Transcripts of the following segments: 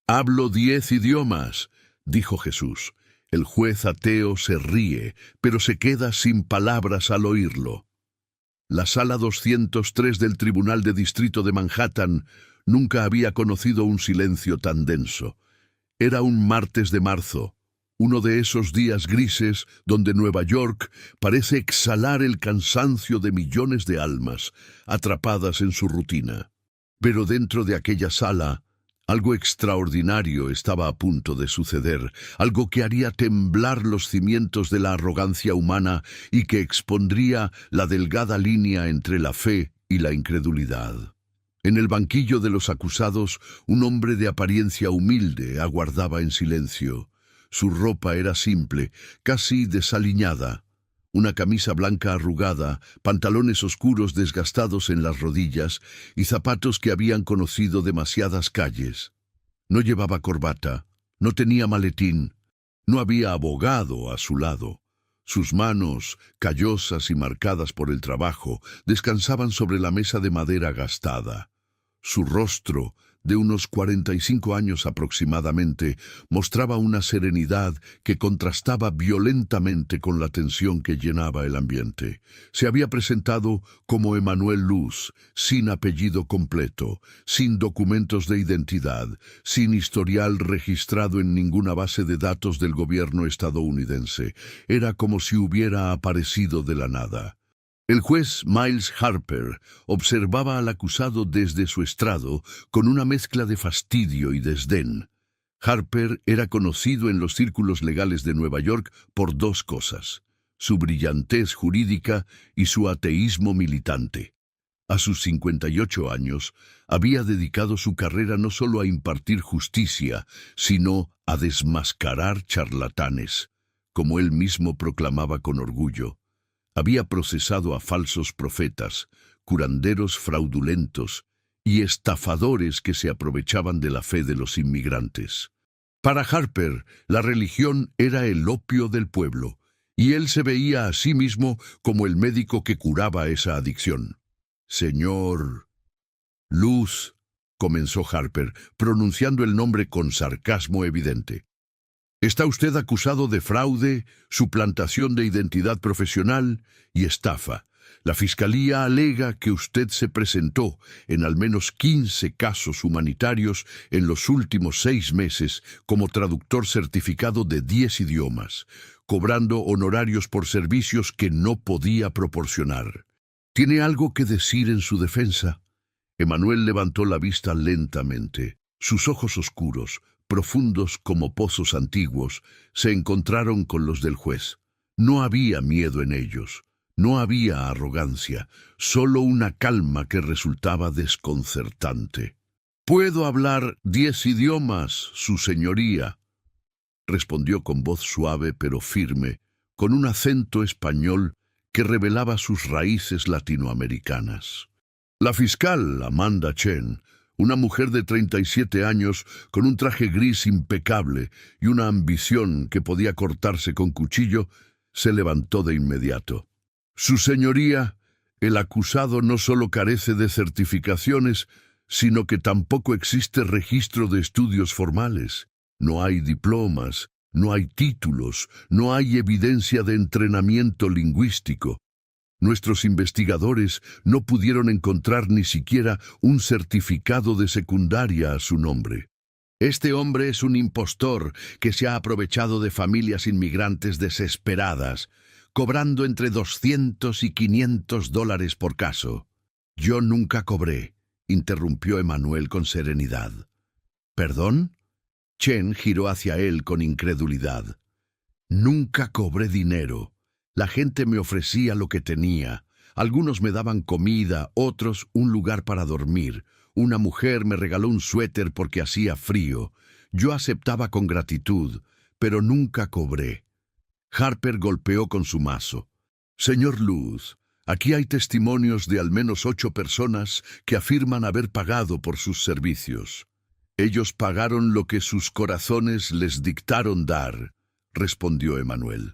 Hablo 10 idiomas, dijo Jesús. El juez ateo se ríe, pero se queda sin palabras al oírlo. La sala 203 del Tribunal de Distrito de Manhattan nunca había conocido un silencio tan denso. Era un martes de marzo, uno de esos días grises donde Nueva York parece exhalar el cansancio de millones de almas atrapadas en su rutina. Pero dentro de aquella sala, algo extraordinario estaba a punto de suceder, algo que haría temblar los cimientos de la arrogancia humana y que expondría la delgada línea entre la fe y la incredulidad. En el banquillo de los acusados, un hombre de apariencia humilde aguardaba en silencio. Su ropa era simple, casi desaliñada. Una camisa blanca arrugada, pantalones oscuros desgastados en las rodillas y zapatos que habían conocido demasiadas calles. No llevaba corbata, no tenía maletín, no había abogado a su lado. Sus manos, callosas y marcadas por el trabajo, descansaban sobre la mesa de madera gastada. Su rostro, de unos 45 años aproximadamente, mostraba una serenidad que contrastaba violentamente con la tensión que llenaba el ambiente. Se había presentado como Emanuel Luz, sin apellido completo, sin documentos de identidad, sin historial registrado en ninguna base de datos del gobierno estadounidense. Era como si hubiera aparecido de la nada. El juez Miles Harper observaba al acusado desde su estrado con una mezcla de fastidio y desdén. Harper era conocido en los círculos legales de Nueva York por dos cosas: su brillantez jurídica y su ateísmo militante. A sus 58 años, había dedicado su carrera no solo a impartir justicia, sino a desmascarar charlatanes, como él mismo proclamaba con orgullo. Había procesado a falsos profetas, curanderos fraudulentos y estafadores que se aprovechaban de la fe de los inmigrantes. Para Harper, la religión era el opio del pueblo, y él se veía a sí mismo como el médico que curaba esa adicción. «Señor Luz», comenzó Harper, pronunciando el nombre con sarcasmo evidente. «Está usted acusado de fraude, suplantación de identidad profesional y estafa. La Fiscalía alega que usted se presentó en al menos 15 casos humanitarios en los últimos 6 meses como traductor certificado de 10 idiomas, cobrando honorarios por servicios que no podía proporcionar. ¿Tiene algo que decir en su defensa?» Emanuel levantó la vista lentamente. Sus ojos oscuros, profundos como pozos antiguos, se encontraron con los del juez. No había miedo en ellos, no había arrogancia, solo una calma que resultaba desconcertante. «Puedo hablar 10 idiomas, su señoría», respondió con voz suave pero firme, con un acento español que revelaba sus raíces latinoamericanas. La fiscal, Amanda Chen, una mujer de 37 años con un traje gris impecable y una ambición que podía cortarse con cuchillo, se levantó de inmediato. «Su señoría, el acusado no solo carece de certificaciones, sino que tampoco existe registro de estudios formales. No hay diplomas, no hay títulos, no hay evidencia de entrenamiento lingüístico. Nuestros investigadores no pudieron encontrar ni siquiera un certificado de secundaria a su nombre. Este hombre es un impostor que se ha aprovechado de familias inmigrantes desesperadas, cobrando entre $200 y $500 por caso». «Yo nunca cobré», interrumpió Emanuel con serenidad. «¿Perdón?». Chen giró hacia él con incredulidad. «Nunca cobré dinero. La gente me ofrecía lo que tenía. Algunos me daban comida, otros un lugar para dormir. Una mujer me regaló un suéter porque hacía frío. Yo aceptaba con gratitud, pero nunca cobré». Harper golpeó con su mazo. «Señor Luz, aquí hay testimonios de al menos 8 personas que afirman haber pagado por sus servicios. Ellos pagaron lo que sus corazones les dictaron dar», respondió Emanuel.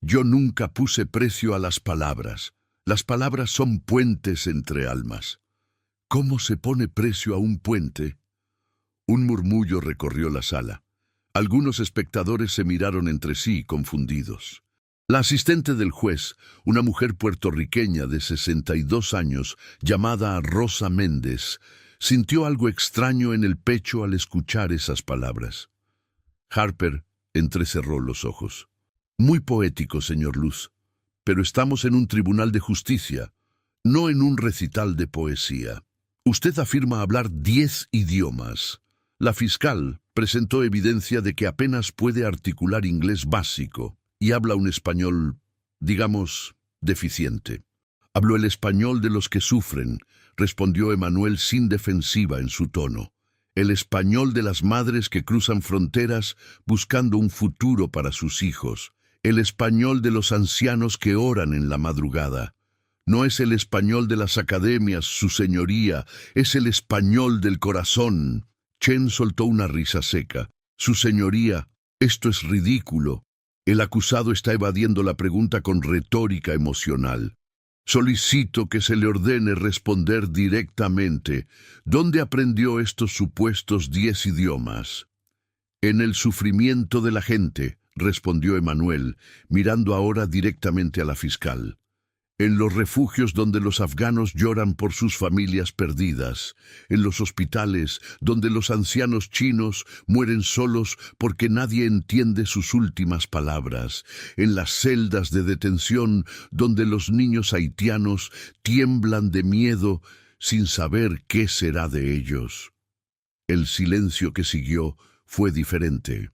«Yo nunca puse precio a las palabras. Las palabras son puentes entre almas». «¿Cómo se pone precio a un puente?». Un murmullo recorrió la sala. Algunos espectadores se miraron entre sí, confundidos. La asistente del juez, una mujer puertorriqueña de 62 años, llamada Rosa Méndez, sintió algo extraño en el pecho al escuchar esas palabras. Harper entrecerró los ojos. Muy poético, señor Luz, pero estamos en un tribunal de justicia, no en un recital de poesía. Usted afirma hablar 10 idiomas. La fiscal presentó evidencia de que apenas puede articular inglés básico y habla un español, digamos, deficiente. Habló el español de los que sufren, respondió Emanuel sin defensiva en su tono. El español de las madres que cruzan fronteras buscando un futuro para sus hijos. El español de los ancianos que oran en la madrugada. No es el español de las academias, su señoría, es el español del corazón. Chen soltó una risa seca. Su señoría, esto es ridículo. El acusado está evadiendo la pregunta con retórica emocional. Solicito que se le ordene responder directamente. ¿Dónde aprendió estos supuestos 10 idiomas? En el sufrimiento de la gente, respondió Emanuel, mirando ahora directamente a la fiscal. En los refugios donde los afganos lloran por sus familias perdidas, en los hospitales donde los ancianos chinos mueren solos porque nadie entiende sus últimas palabras, en las celdas de detención donde los niños haitianos tiemblan de miedo sin saber qué será de ellos. El silencio que siguió fue diferente.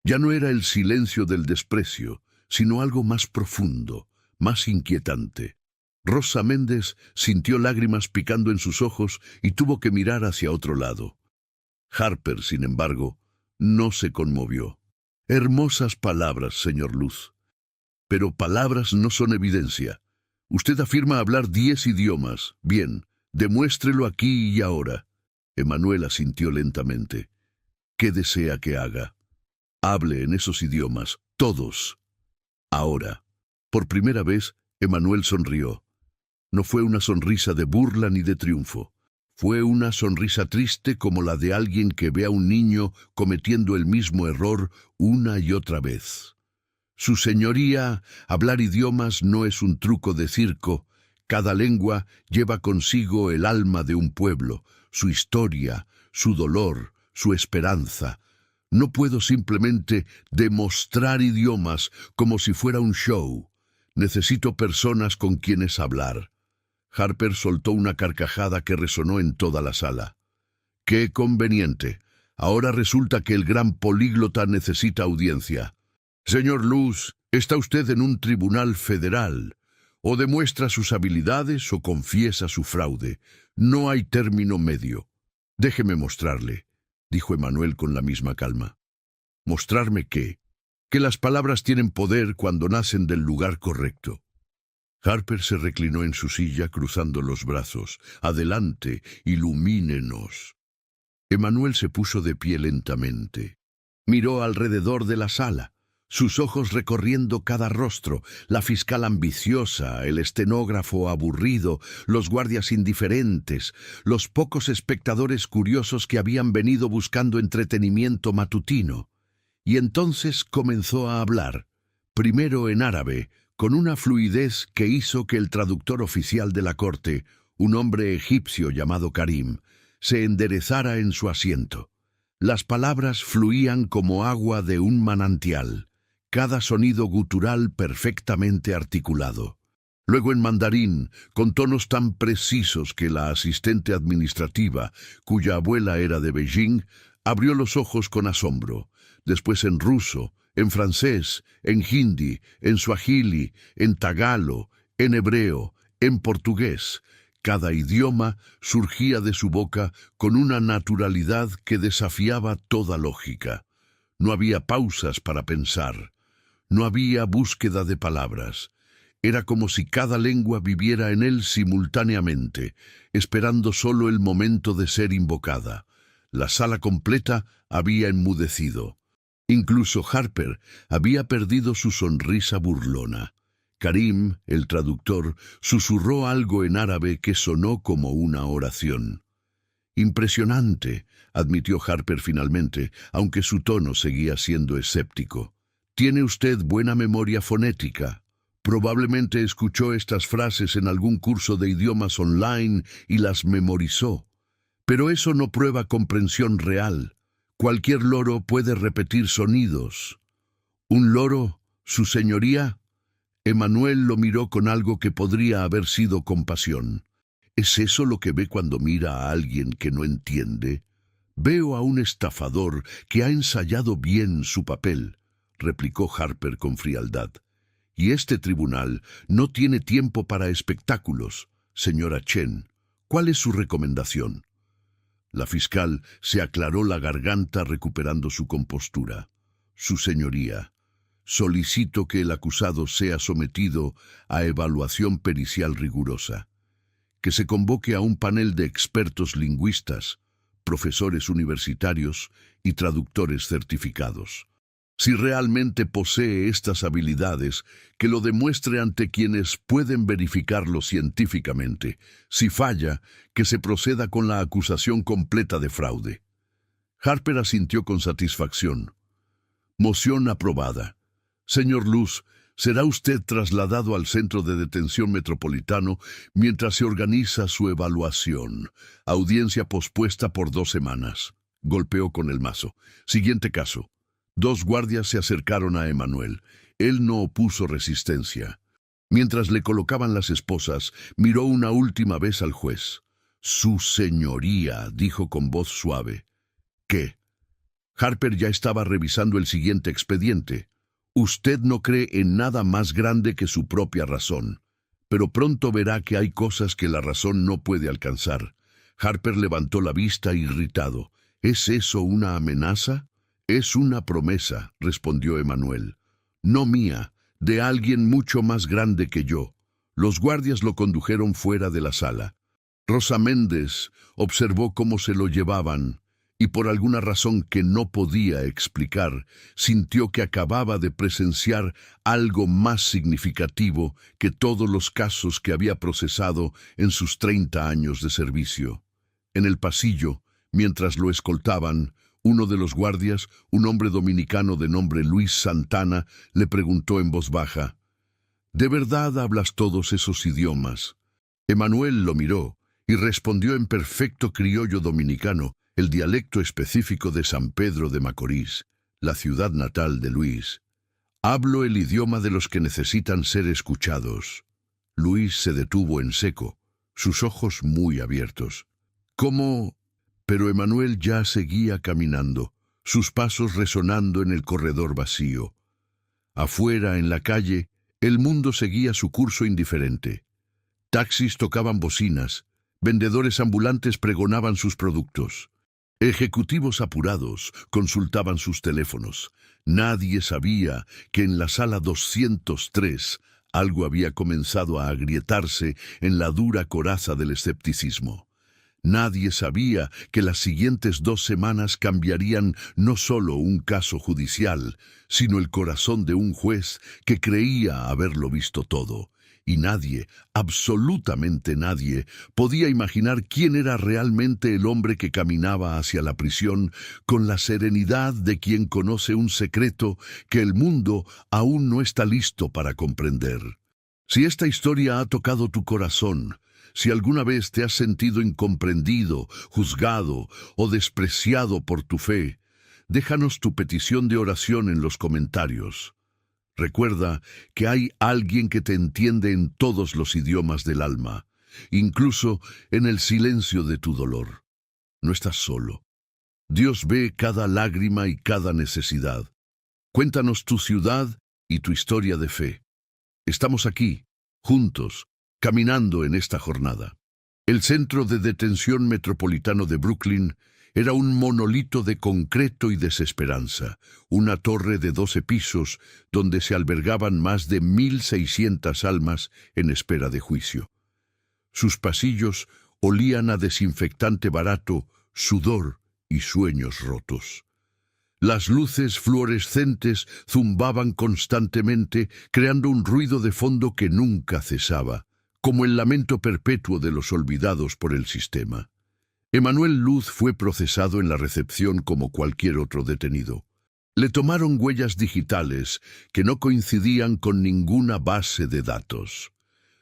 Ya no era el silencio del desprecio, sino algo más profundo, más inquietante. Rosa Méndez sintió lágrimas picando en sus ojos y tuvo que mirar hacia otro lado. Harper, sin embargo, no se conmovió. Hermosas palabras, señor Luz. Pero palabras no son evidencia. Usted afirma hablar 10 idiomas. Bien, demuéstrelo aquí y ahora. Emanuel asintió lentamente. ¿Qué desea que haga? Hable en esos idiomas, todos. Ahora. Por primera vez, Emanuel sonrió. No fue una sonrisa de burla ni de triunfo. Fue una sonrisa triste como la de alguien que ve a un niño cometiendo el mismo error una y otra vez. Su señoría, hablar idiomas no es un truco de circo. Cada lengua lleva consigo el alma de un pueblo, su historia, su dolor, su esperanza. No puedo simplemente demostrar idiomas como si fuera un show. Necesito personas con quienes hablar. Harper soltó una carcajada que resonó en toda la sala. ¡Qué conveniente! Ahora resulta que el gran políglota necesita audiencia. Señor Luz, está usted en un tribunal federal. O demuestra sus habilidades o confiesa su fraude. No hay término medio. Déjeme mostrarle, dijo Emanuel con la misma calma. ¿Mostrarme qué? Que las palabras tienen poder cuando nacen del lugar correcto. Harper se reclinó en su silla cruzando los brazos. Adelante, ilumínenos. Emanuel se puso de pie lentamente. Miró alrededor de la sala, sus ojos recorriendo cada rostro, la fiscal ambiciosa, el estenógrafo aburrido, los guardias indiferentes, los pocos espectadores curiosos que habían venido buscando entretenimiento matutino. Y entonces comenzó a hablar, primero en árabe, con una fluidez que hizo que el traductor oficial de la corte, un hombre egipcio llamado Karim, se enderezara en su asiento. Las palabras fluían como agua de un manantial, cada sonido gutural perfectamente articulado. Luego en mandarín, con tonos tan precisos que la asistente administrativa, cuya abuela era de Beijing, abrió los ojos con asombro. Después en ruso, en francés, en hindi, en suajili, en tagalo, en hebreo, en portugués. Cada idioma surgía de su boca con una naturalidad que desafiaba toda lógica. No había pausas para pensar. No había búsqueda de palabras. Era como si cada lengua viviera en él simultáneamente, esperando solo el momento de ser invocada. La sala completa había enmudecido. Incluso Harper había perdido su sonrisa burlona. Karim, el traductor, susurró algo en árabe que sonó como una oración. Impresionante, admitió Harper finalmente, aunque su tono seguía siendo escéptico. Tiene usted buena memoria fonética. Probablemente escuchó estas frases en algún curso de idiomas online y las memorizó. Pero eso no prueba comprensión real. Cualquier loro puede repetir sonidos. ¿Un loro, su señoría? Emmanuel lo miró con algo que podría haber sido compasión. ¿Es eso lo que ve cuando mira a alguien que no entiende? Veo a un estafador que ha ensayado bien su papel, replicó Harper con frialdad. Y este tribunal no tiene tiempo para espectáculos. Señora Chen, ¿cuál es su recomendación? La fiscal se aclaró la garganta recuperando su compostura. Su señoría, solicito que el acusado sea sometido a evaluación pericial rigurosa. Que se convoque a un panel de expertos lingüistas, profesores universitarios y traductores certificados. Si realmente posee estas habilidades, que lo demuestre ante quienes pueden verificarlo científicamente. Si falla, que se proceda con la acusación completa de fraude. Harper asintió con satisfacción. Moción aprobada. Señor Luz, será usted trasladado al Centro de Detención Metropolitano mientras se organiza su evaluación. Audiencia pospuesta por 2 semanas. Golpeó con el mazo. Siguiente caso. 2 guardias se acercaron a Emmanuel. Él no opuso resistencia. Mientras le colocaban las esposas, miró una última vez al juez. Su señoría, dijo con voz suave. ¿Qué? Harper ya estaba revisando el siguiente expediente. Usted no cree en nada más grande que su propia razón, pero pronto verá que hay cosas que la razón no puede alcanzar. Harper levantó la vista irritado. ¿Es eso una amenaza? Es una promesa, respondió Emmanuel. No mía, de alguien mucho más grande que yo. Los guardias lo condujeron fuera de la sala. Rosa Méndez observó cómo se lo llevaban, y por alguna razón que no podía explicar, sintió que acababa de presenciar algo más significativo que todos los casos que había procesado en sus 30 años de servicio. En el pasillo, mientras lo escoltaban, uno de los guardias, un hombre dominicano de nombre Luis Santana, le preguntó en voz baja, ¿De verdad hablas todos esos idiomas? Emmanuel lo miró y respondió en perfecto criollo dominicano, el dialecto específico de San Pedro de Macorís, la ciudad natal de Luis. Hablo el idioma de los que necesitan ser escuchados. Luis se detuvo en seco, sus ojos muy abiertos. ¿Cómo? Pero Emmanuel ya seguía caminando, sus pasos resonando en el corredor vacío. Afuera, en la calle, el mundo seguía su curso indiferente. Taxis tocaban bocinas, vendedores ambulantes pregonaban sus productos. Ejecutivos apurados consultaban sus teléfonos. Nadie sabía que en la sala 203 algo había comenzado a agrietarse en la dura coraza del escepticismo. Nadie sabía que las siguientes 2 semanas cambiarían no solo un caso judicial, sino el corazón de un juez que creía haberlo visto todo. Y nadie, absolutamente nadie, podía imaginar quién era realmente el hombre que caminaba hacia la prisión con la serenidad de quien conoce un secreto que el mundo aún no está listo para comprender. Si esta historia ha tocado tu corazón, si alguna vez te has sentido incomprendido, juzgado o despreciado por tu fe, déjanos tu petición de oración en los comentarios. Recuerda que hay alguien que te entiende en todos los idiomas del alma, incluso en el silencio de tu dolor. No estás solo. Dios ve cada lágrima y cada necesidad. Cuéntanos tu ciudad y tu historia de fe. Estamos aquí, juntos, caminando en esta jornada. El Centro de Detención Metropolitano de Brooklyn era un monolito de concreto y desesperanza, una torre de 12 pisos donde se albergaban más de 1.600 almas en espera de juicio. Sus pasillos olían a desinfectante barato, sudor y sueños rotos. Las luces fluorescentes zumbaban constantemente, creando un ruido de fondo que nunca cesaba, como el lamento perpetuo de los olvidados por el sistema. Emanuel Luz fue procesado en la recepción como cualquier otro detenido. Le tomaron huellas digitales que no coincidían con ninguna base de datos.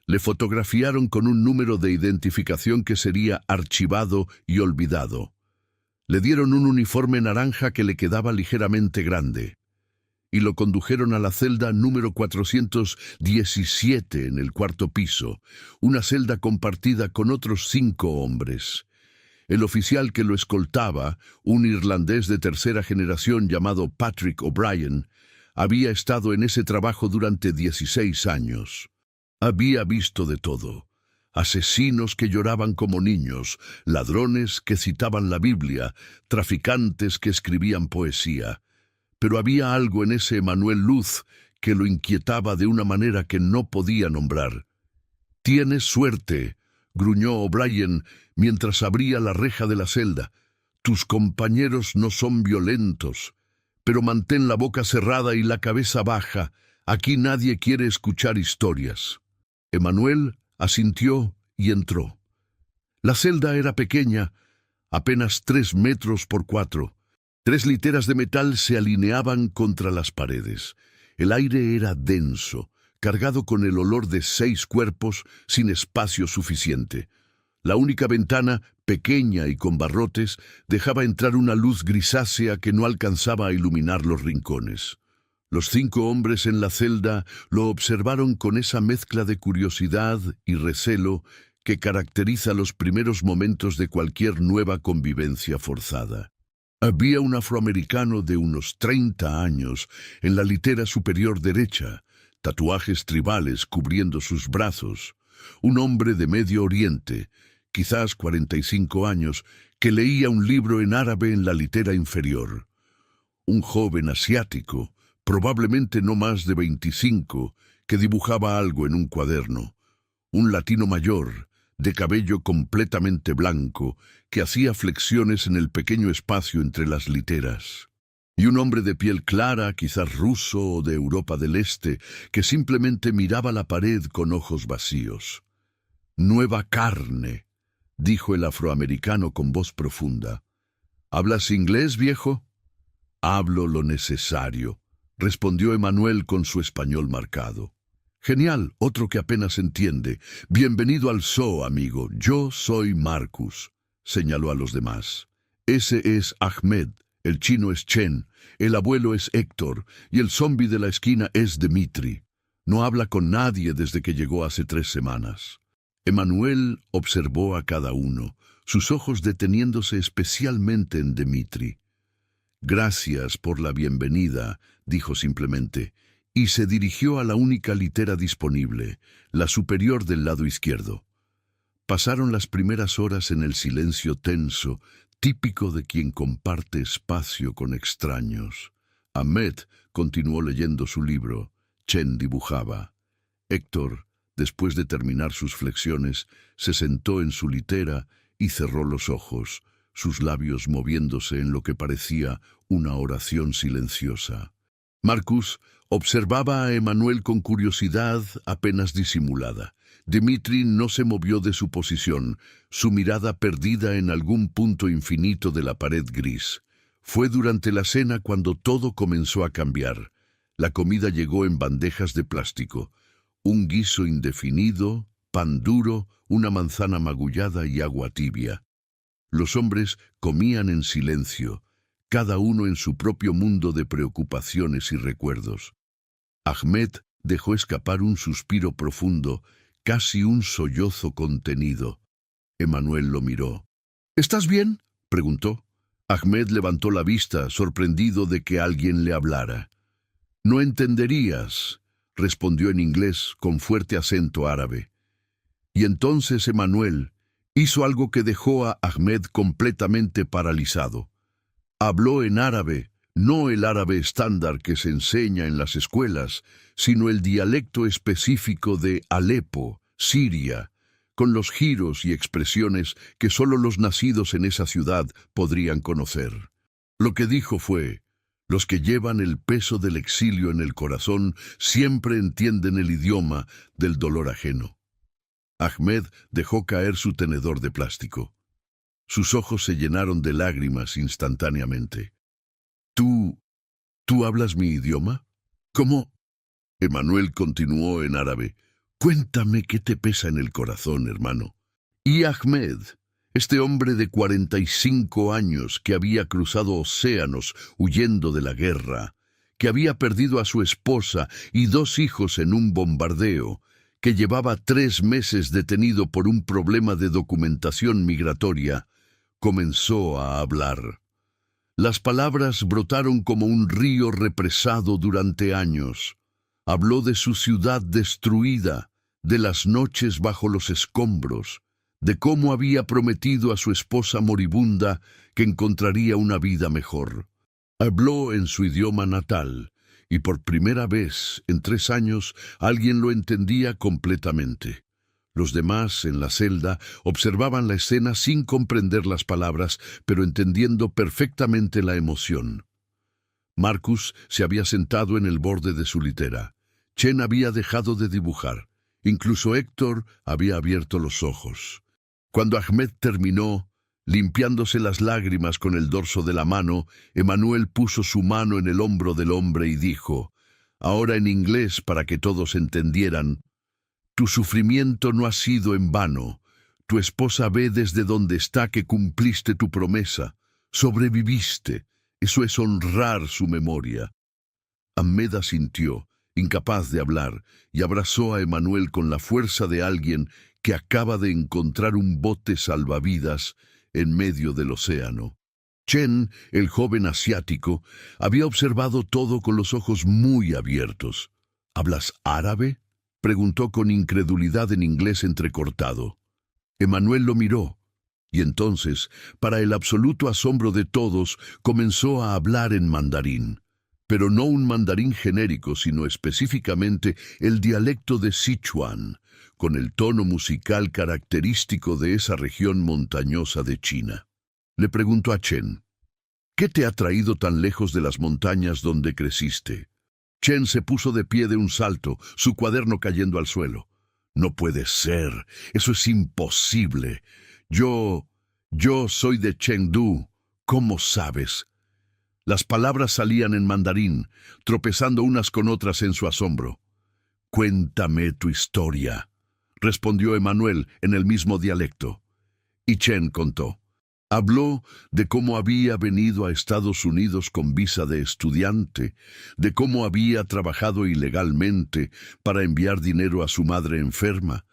Le fotografiaron con un número de identificación que sería archivado y olvidado. Le dieron un uniforme naranja que le quedaba ligeramente grande. Y lo condujeron a la celda número 417 en el cuarto piso, una celda compartida con otros 5 hombres. El oficial que lo escoltaba, un irlandés de tercera generación llamado Patrick O'Brien, había estado en ese trabajo durante 16 años. Había visto de todo: asesinos que lloraban como niños, ladrones que citaban la Biblia, traficantes que escribían poesía. Pero había algo en ese Emanuel Luz que lo inquietaba de una manera que no podía nombrar. «Tienes suerte», gruñó O'Brien mientras abría la reja de la celda. «Tus compañeros no son violentos, pero mantén la boca cerrada y la cabeza baja. Aquí nadie quiere escuchar historias». Emanuel asintió y entró. La celda era pequeña, apenas 3 metros por 4. 3 literas de metal se alineaban contra las paredes. El aire era denso, cargado con el olor de 6 cuerpos sin espacio suficiente. La única ventana, pequeña y con barrotes, dejaba entrar una luz grisácea que no alcanzaba a iluminar los rincones. Los 5 hombres en la celda lo observaron con esa mezcla de curiosidad y recelo que caracteriza los primeros momentos de cualquier nueva convivencia forzada. Había un afroamericano de unos 30 años en la litera superior derecha, tatuajes tribales cubriendo sus brazos. Un hombre de Medio Oriente, quizás 45 años, que leía un libro en árabe en la litera inferior. Un joven asiático, probablemente no más de 25, que dibujaba algo en un cuaderno. Un latino mayor, de cabello completamente blanco, que hacía flexiones en el pequeño espacio entre las literas. Y un hombre de piel clara, quizás ruso o de Europa del Este, que simplemente miraba la pared con ojos vacíos. «Nueva carne», dijo el afroamericano con voz profunda. «¿Hablas inglés, viejo?» «Hablo lo necesario», respondió Emanuel con su español marcado. «Genial, otro que apenas entiende. Bienvenido al zoo, amigo. Yo soy Marcus», señaló a los demás. «Ese es Ahmed, el chino es Chen, el abuelo es Héctor y el zombi de la esquina es Dimitri. No habla con nadie desde que llegó hace 3 semanas». Emanuel observó a cada uno, sus ojos deteniéndose especialmente en Dimitri. «Gracias por la bienvenida», dijo simplemente, y se dirigió a la única litera disponible, la superior del lado izquierdo. Pasaron las primeras horas en el silencio tenso, típico de quien comparte espacio con extraños. Ahmed continuó leyendo su libro. Chen dibujaba. Héctor, después de terminar sus flexiones, se sentó en su litera y cerró los ojos, sus labios moviéndose en lo que parecía una oración silenciosa. Marcus observaba a Emanuel con curiosidad apenas disimulada. Dimitri no se movió de su posición, su mirada perdida en algún punto infinito de la pared gris. Fue durante la cena cuando todo comenzó a cambiar. La comida llegó en bandejas de plástico. Un guiso indefinido, pan duro, una manzana magullada y agua tibia. Los hombres comían en silencio, cada uno en su propio mundo de preocupaciones y recuerdos. Ahmed dejó escapar un suspiro profundo, casi un sollozo contenido. Emanuel lo miró. «¿Estás bien?», preguntó. Ahmed levantó la vista, sorprendido de que alguien le hablara. «No entenderías», respondió en inglés con fuerte acento árabe. Y entonces Emanuel hizo algo que dejó a Ahmed completamente paralizado. Habló en árabe, no el árabe estándar que se enseña en las escuelas, sino el dialecto específico de Alepo, Siria, con los giros y expresiones que solo los nacidos en esa ciudad podrían conocer. Lo que dijo fue: «Los que llevan el peso del exilio en el corazón siempre entienden el idioma del dolor ajeno». Ahmed dejó caer su tenedor de plástico. Sus ojos se llenaron de lágrimas instantáneamente. ¿Tú hablas mi idioma? ¿Cómo? Emanuel continuó en árabe. Cuéntame qué te pesa en el corazón, hermano. Y Ahmed, este hombre de 45 años que había cruzado océanos huyendo de la guerra, que había perdido a su esposa y 2 hijos en un bombardeo, que llevaba 3 meses detenido por un problema de documentación migratoria, comenzó a hablar. Las palabras brotaron como un río represado durante años. Habló de su ciudad destruida, de las noches bajo los escombros, de cómo había prometido a su esposa moribunda que encontraría una vida mejor. Habló en su idioma natal, y por primera vez en 3 años alguien lo entendía completamente. Los demás, en la celda, observaban la escena sin comprender las palabras, pero entendiendo perfectamente la emoción. Marcus se había sentado en el borde de su litera. Chen había dejado de dibujar. Incluso Héctor había abierto los ojos. Cuando Ahmed terminó, limpiándose las lágrimas con el dorso de la mano, Emanuel puso su mano en el hombro del hombre y dijo, ahora en inglés para que todos entendieran, tu sufrimiento no ha sido en vano. Tu esposa ve desde donde está que cumpliste tu promesa. Sobreviviste. Eso es honrar su memoria. Ahmed asintió, incapaz de hablar, y abrazó a Emanuel con la fuerza de alguien que acaba de encontrar un bote salvavidas en medio del océano. Chen, el joven asiático, había observado todo con los ojos muy abiertos. ¿Hablas árabe?, preguntó con incredulidad en inglés entrecortado. Emanuel lo miró, y entonces, para el absoluto asombro de todos, comenzó a hablar en mandarín. Pero no un mandarín genérico, sino específicamente el dialecto de Sichuan, con el tono musical característico de esa región montañosa de China. Le preguntó a Chen, ¿qué te ha traído tan lejos de las montañas donde creciste? Chen se puso de pie de un salto, su cuaderno cayendo al suelo. No puede ser, eso es imposible. Yo soy de Chengdu. ¿Cómo sabes? Las palabras salían en mandarín, tropezando unas con otras en su asombro. Cuéntame tu historia, respondió Emanuel en el mismo dialecto. Y Chen contó. Habló de cómo había venido a Estados Unidos con visa de estudiante, de cómo había trabajado ilegalmente para enviar dinero a su madre enferma,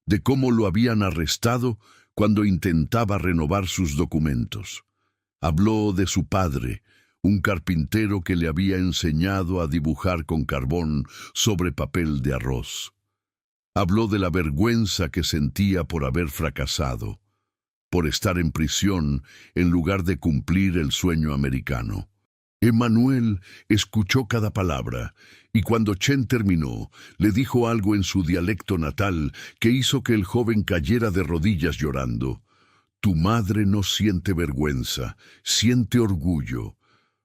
de cómo lo habían arrestado cuando intentaba renovar sus documentos. Habló de su padre, un carpintero que le había enseñado a dibujar con carbón sobre papel de arroz. Habló de la vergüenza que sentía por haber fracasado, por estar en prisión en lugar de cumplir el sueño americano. Emanuel escuchó cada palabra, y cuando Chen terminó, le dijo algo en su dialecto natal que hizo que el joven cayera de rodillas llorando. Tu madre no siente vergüenza, siente orgullo,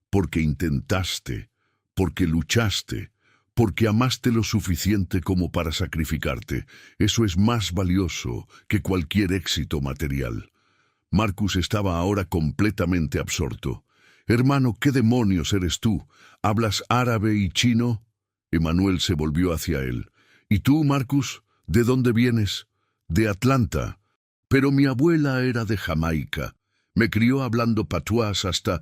porque intentaste, porque luchaste, porque amaste lo suficiente como para sacrificarte. Eso es más valioso que cualquier éxito material. Marcus estaba ahora completamente absorto. Hermano, ¿qué demonios eres tú? ¿Hablas árabe y chino? Emanuel se volvió hacia él. ¿Y tú, Marcus? ¿De dónde vienes? De Atlanta. Pero mi abuela era de Jamaica. Me crió hablando patuás hasta...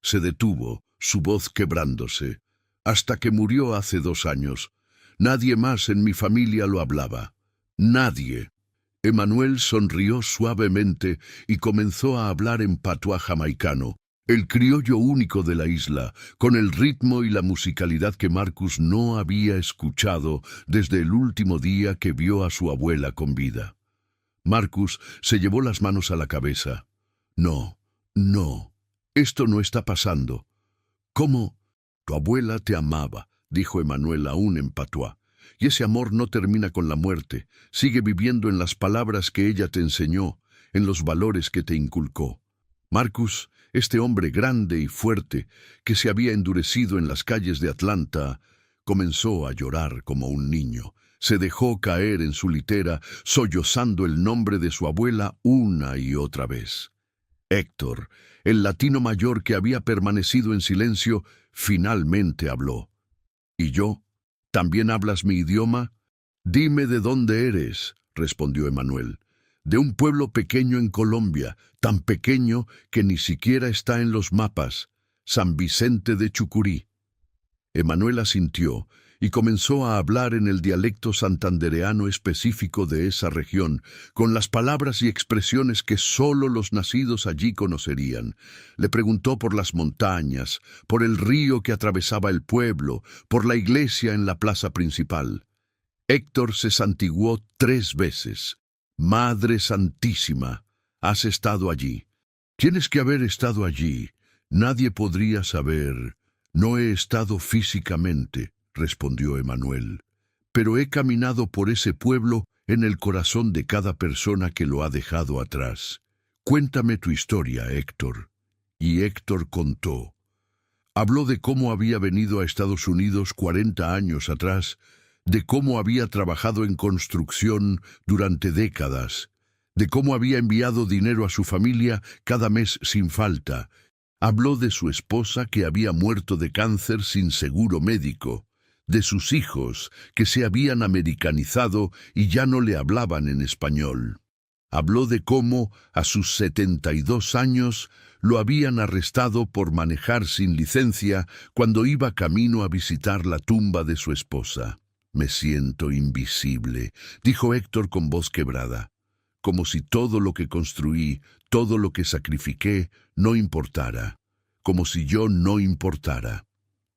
Se detuvo, su voz quebrándose. Hasta que murió hace 2 años. Nadie más en mi familia lo hablaba. Nadie. Emanuel sonrió suavemente y comenzó a hablar en patuá jamaicano, el criollo único de la isla, con el ritmo y la musicalidad que Marcus no había escuchado desde el último día que vio a su abuela con vida. Marcus se llevó las manos a la cabeza. No, esto no está pasando. ¿Cómo? Tu abuela te amaba, dijo Emanuel aún en patuá. Y ese amor no termina con la muerte, sigue viviendo en las palabras que ella te enseñó, en los valores que te inculcó. Marcus, este hombre grande y fuerte, que se había endurecido en las calles de Atlanta, comenzó a llorar como un niño. Se dejó caer en su litera, sollozando el nombre de su abuela una y otra vez. Héctor, el latino mayor que había permanecido en silencio, finalmente habló. ¿Y yo? ¿También hablas mi idioma? Dime de dónde eres, respondió Emanuel. De un pueblo pequeño en Colombia, tan pequeño que ni siquiera está en los mapas, San Vicente de Chucurí. Emanuel asintió y comenzó a hablar en el dialecto santandereano específico de esa región, con las palabras y expresiones que sólo los nacidos allí conocerían. Le preguntó por las montañas, por el río que atravesaba el pueblo, por la iglesia en la plaza principal. Héctor se santiguó 3 veces. Madre Santísima, has estado allí. Tienes que haber estado allí. Nadie podría saber. No he estado físicamente, respondió Emanuel, pero he caminado por ese pueblo en el corazón de cada persona que lo ha dejado atrás. Cuéntame tu historia, Héctor. Y Héctor contó. Habló de cómo había venido a Estados Unidos 40 años atrás, de cómo había trabajado en construcción durante décadas, de cómo había enviado dinero a su familia cada mes sin falta. Habló de su esposa que había muerto de cáncer sin seguro médico, de sus hijos que se habían americanizado y ya no le hablaban en español. Habló de cómo, a sus 72 años, lo habían arrestado por manejar sin licencia cuando iba camino a visitar la tumba de su esposa. Me siento invisible, dijo Héctor con voz quebrada, como si todo lo que construí, todo lo que sacrifiqué, no importara, como si yo no importara.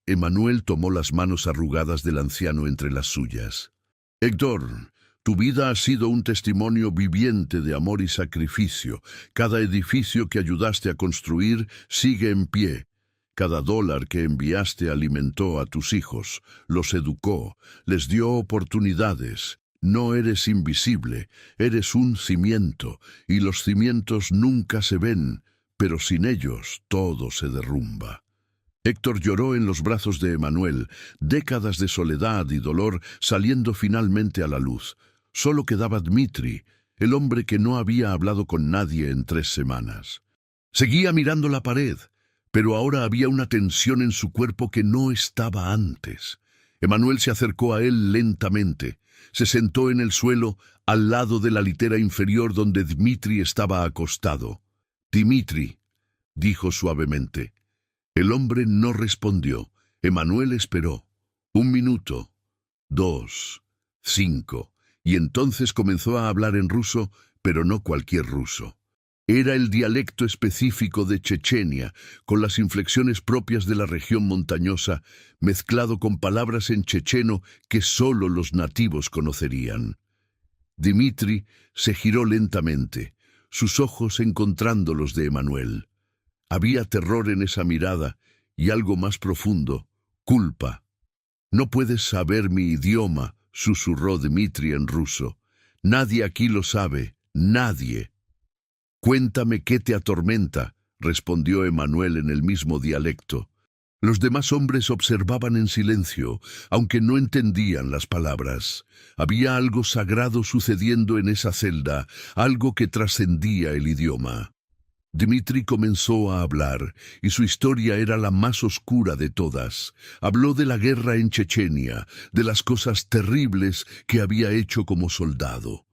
Emanuel tomó las manos arrugadas del anciano entre las suyas. Héctor, tu vida ha sido un testimonio viviente de amor y sacrificio. Cada edificio que ayudaste a construir sigue en pie. Cada dólar que enviaste alimentó a tus hijos, los educó, les dio oportunidades. No eres invisible, eres un cimiento, y los cimientos nunca se ven, pero sin ellos todo se derrumba. Héctor lloró en los brazos de Emanuel, décadas de soledad y dolor saliendo finalmente a la luz. Solo quedaba Dmitri, el hombre que no había hablado con nadie en 3 semanas. Seguía mirando la pared, pero ahora había una tensión en su cuerpo que no estaba antes. Emanuel se acercó a él lentamente. Se sentó en el suelo, al lado de la litera inferior donde Dmitri estaba acostado. «Dmitri», dijo suavemente. El hombre no respondió. Emanuel esperó. 1 minuto, 2, 5, y entonces comenzó a hablar en ruso, pero no cualquier ruso. Era el dialecto específico de Chechenia, con las inflexiones propias de la región montañosa, mezclado con palabras en checheno que sólo los nativos conocerían. Dmitri se giró lentamente, sus ojos encontrando los de Emanuel. Había terror en esa mirada y algo más profundo, culpa. «No puedes saber mi idioma», susurró Dmitri en ruso. «Nadie aquí lo sabe, nadie». «Cuéntame qué te atormenta», respondió Emanuel en el mismo dialecto. Los demás hombres observaban en silencio, aunque no entendían las palabras. Había algo sagrado sucediendo en esa celda, algo que trascendía el idioma. Dmitri comenzó a hablar, y su historia era la más oscura de todas. Habló de la guerra en Chechenia, de las cosas terribles que había hecho como soldado.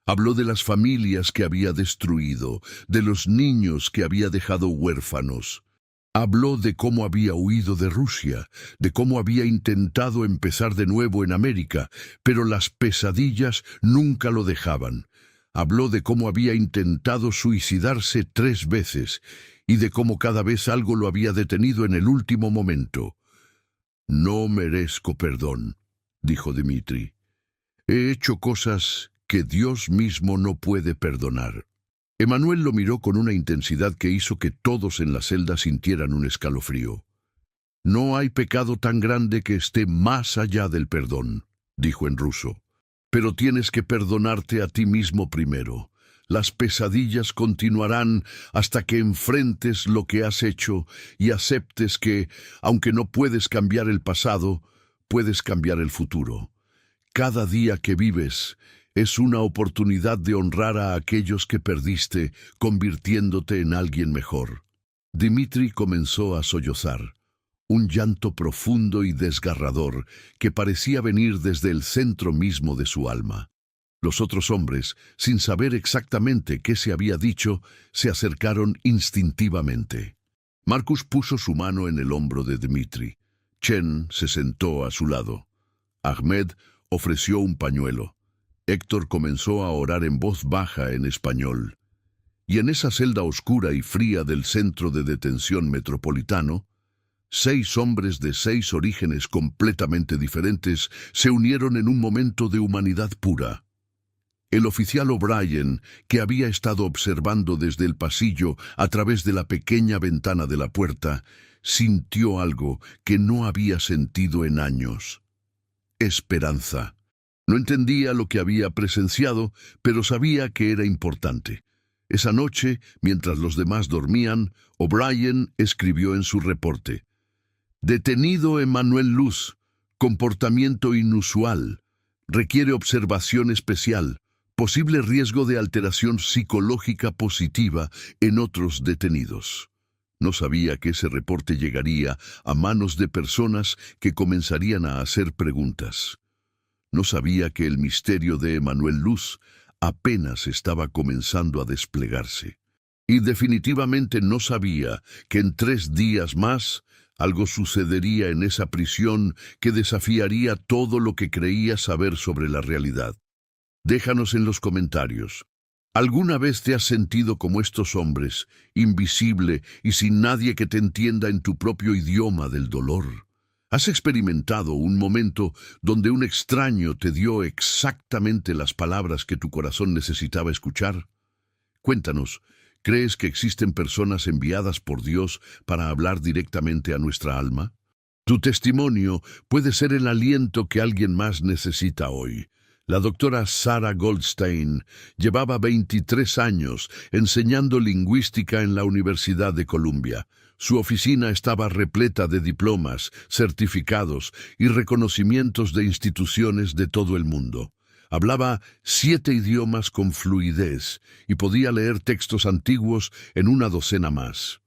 Habló de las familias que había destruido, de los niños que había dejado huérfanos. Habló de cómo había huido de Rusia, de cómo había intentado empezar de nuevo en América, pero las pesadillas nunca lo dejaban. Habló de cómo había intentado suicidarse 3 veces y de cómo cada vez algo lo había detenido en el último momento. «No merezco perdón», dijo Dmitri. «He hecho cosas que Dios mismo no puede perdonar». Emanuel lo miró con una intensidad que hizo que todos en la celda sintieran un escalofrío. «No hay pecado tan grande que esté más allá del perdón», dijo en ruso. «Pero tienes que perdonarte a ti mismo primero. Las pesadillas continuarán hasta que enfrentes lo que has hecho y aceptes que, aunque no puedes cambiar el pasado, puedes cambiar el futuro. Cada día que vives Es una oportunidad de honrar a aquellos que perdiste, convirtiéndote en alguien mejor. Dmitri comenzó a sollozar, un llanto profundo y desgarrador que parecía venir desde el centro mismo de su alma. Los otros hombres, sin saber exactamente qué se había dicho, se acercaron instintivamente. Marcus puso su mano en el hombro de Dmitri. Chen se sentó a su lado. Ahmed ofreció un pañuelo. Héctor comenzó a orar en voz baja en español. Y en esa celda oscura y fría del centro de detención metropolitano, 6 hombres de 6 orígenes completamente diferentes se unieron en un momento de humanidad pura. El oficial O'Brien, que había estado observando desde el pasillo a través de la pequeña ventana de la puerta, sintió algo que no había sentido en años. Esperanza. No entendía lo que había presenciado, pero sabía que era importante. Esa noche, mientras los demás dormían, O'Brien escribió en su reporte: Detenido Emanuel Luz, comportamiento inusual, requiere observación especial, posible riesgo de alteración psicológica positiva en otros detenidos. No sabía que ese reporte llegaría a manos de personas que comenzarían a hacer preguntas. No sabía que el misterio de Emanuel Luz apenas estaba comenzando a desplegarse. Y definitivamente no sabía que en 3 días más algo sucedería en esa prisión que desafiaría todo lo que creía saber sobre la realidad. Déjanos en los comentarios. ¿Alguna vez te has sentido como estos hombres, invisible y sin nadie que te entienda en tu propio idioma del dolor? ¿Has experimentado un momento donde un extraño te dio exactamente las palabras que tu corazón necesitaba escuchar? Cuéntanos, ¿crees que existen personas enviadas por Dios para hablar directamente a nuestra alma? Tu testimonio puede ser el aliento que alguien más necesita hoy. La doctora Sarah Goldstein llevaba 23 años enseñando lingüística en la Universidad de Columbia. Su oficina estaba repleta de diplomas, certificados y reconocimientos de instituciones de todo el mundo. Hablaba 7 idiomas con fluidez y podía leer textos antiguos en una docena más.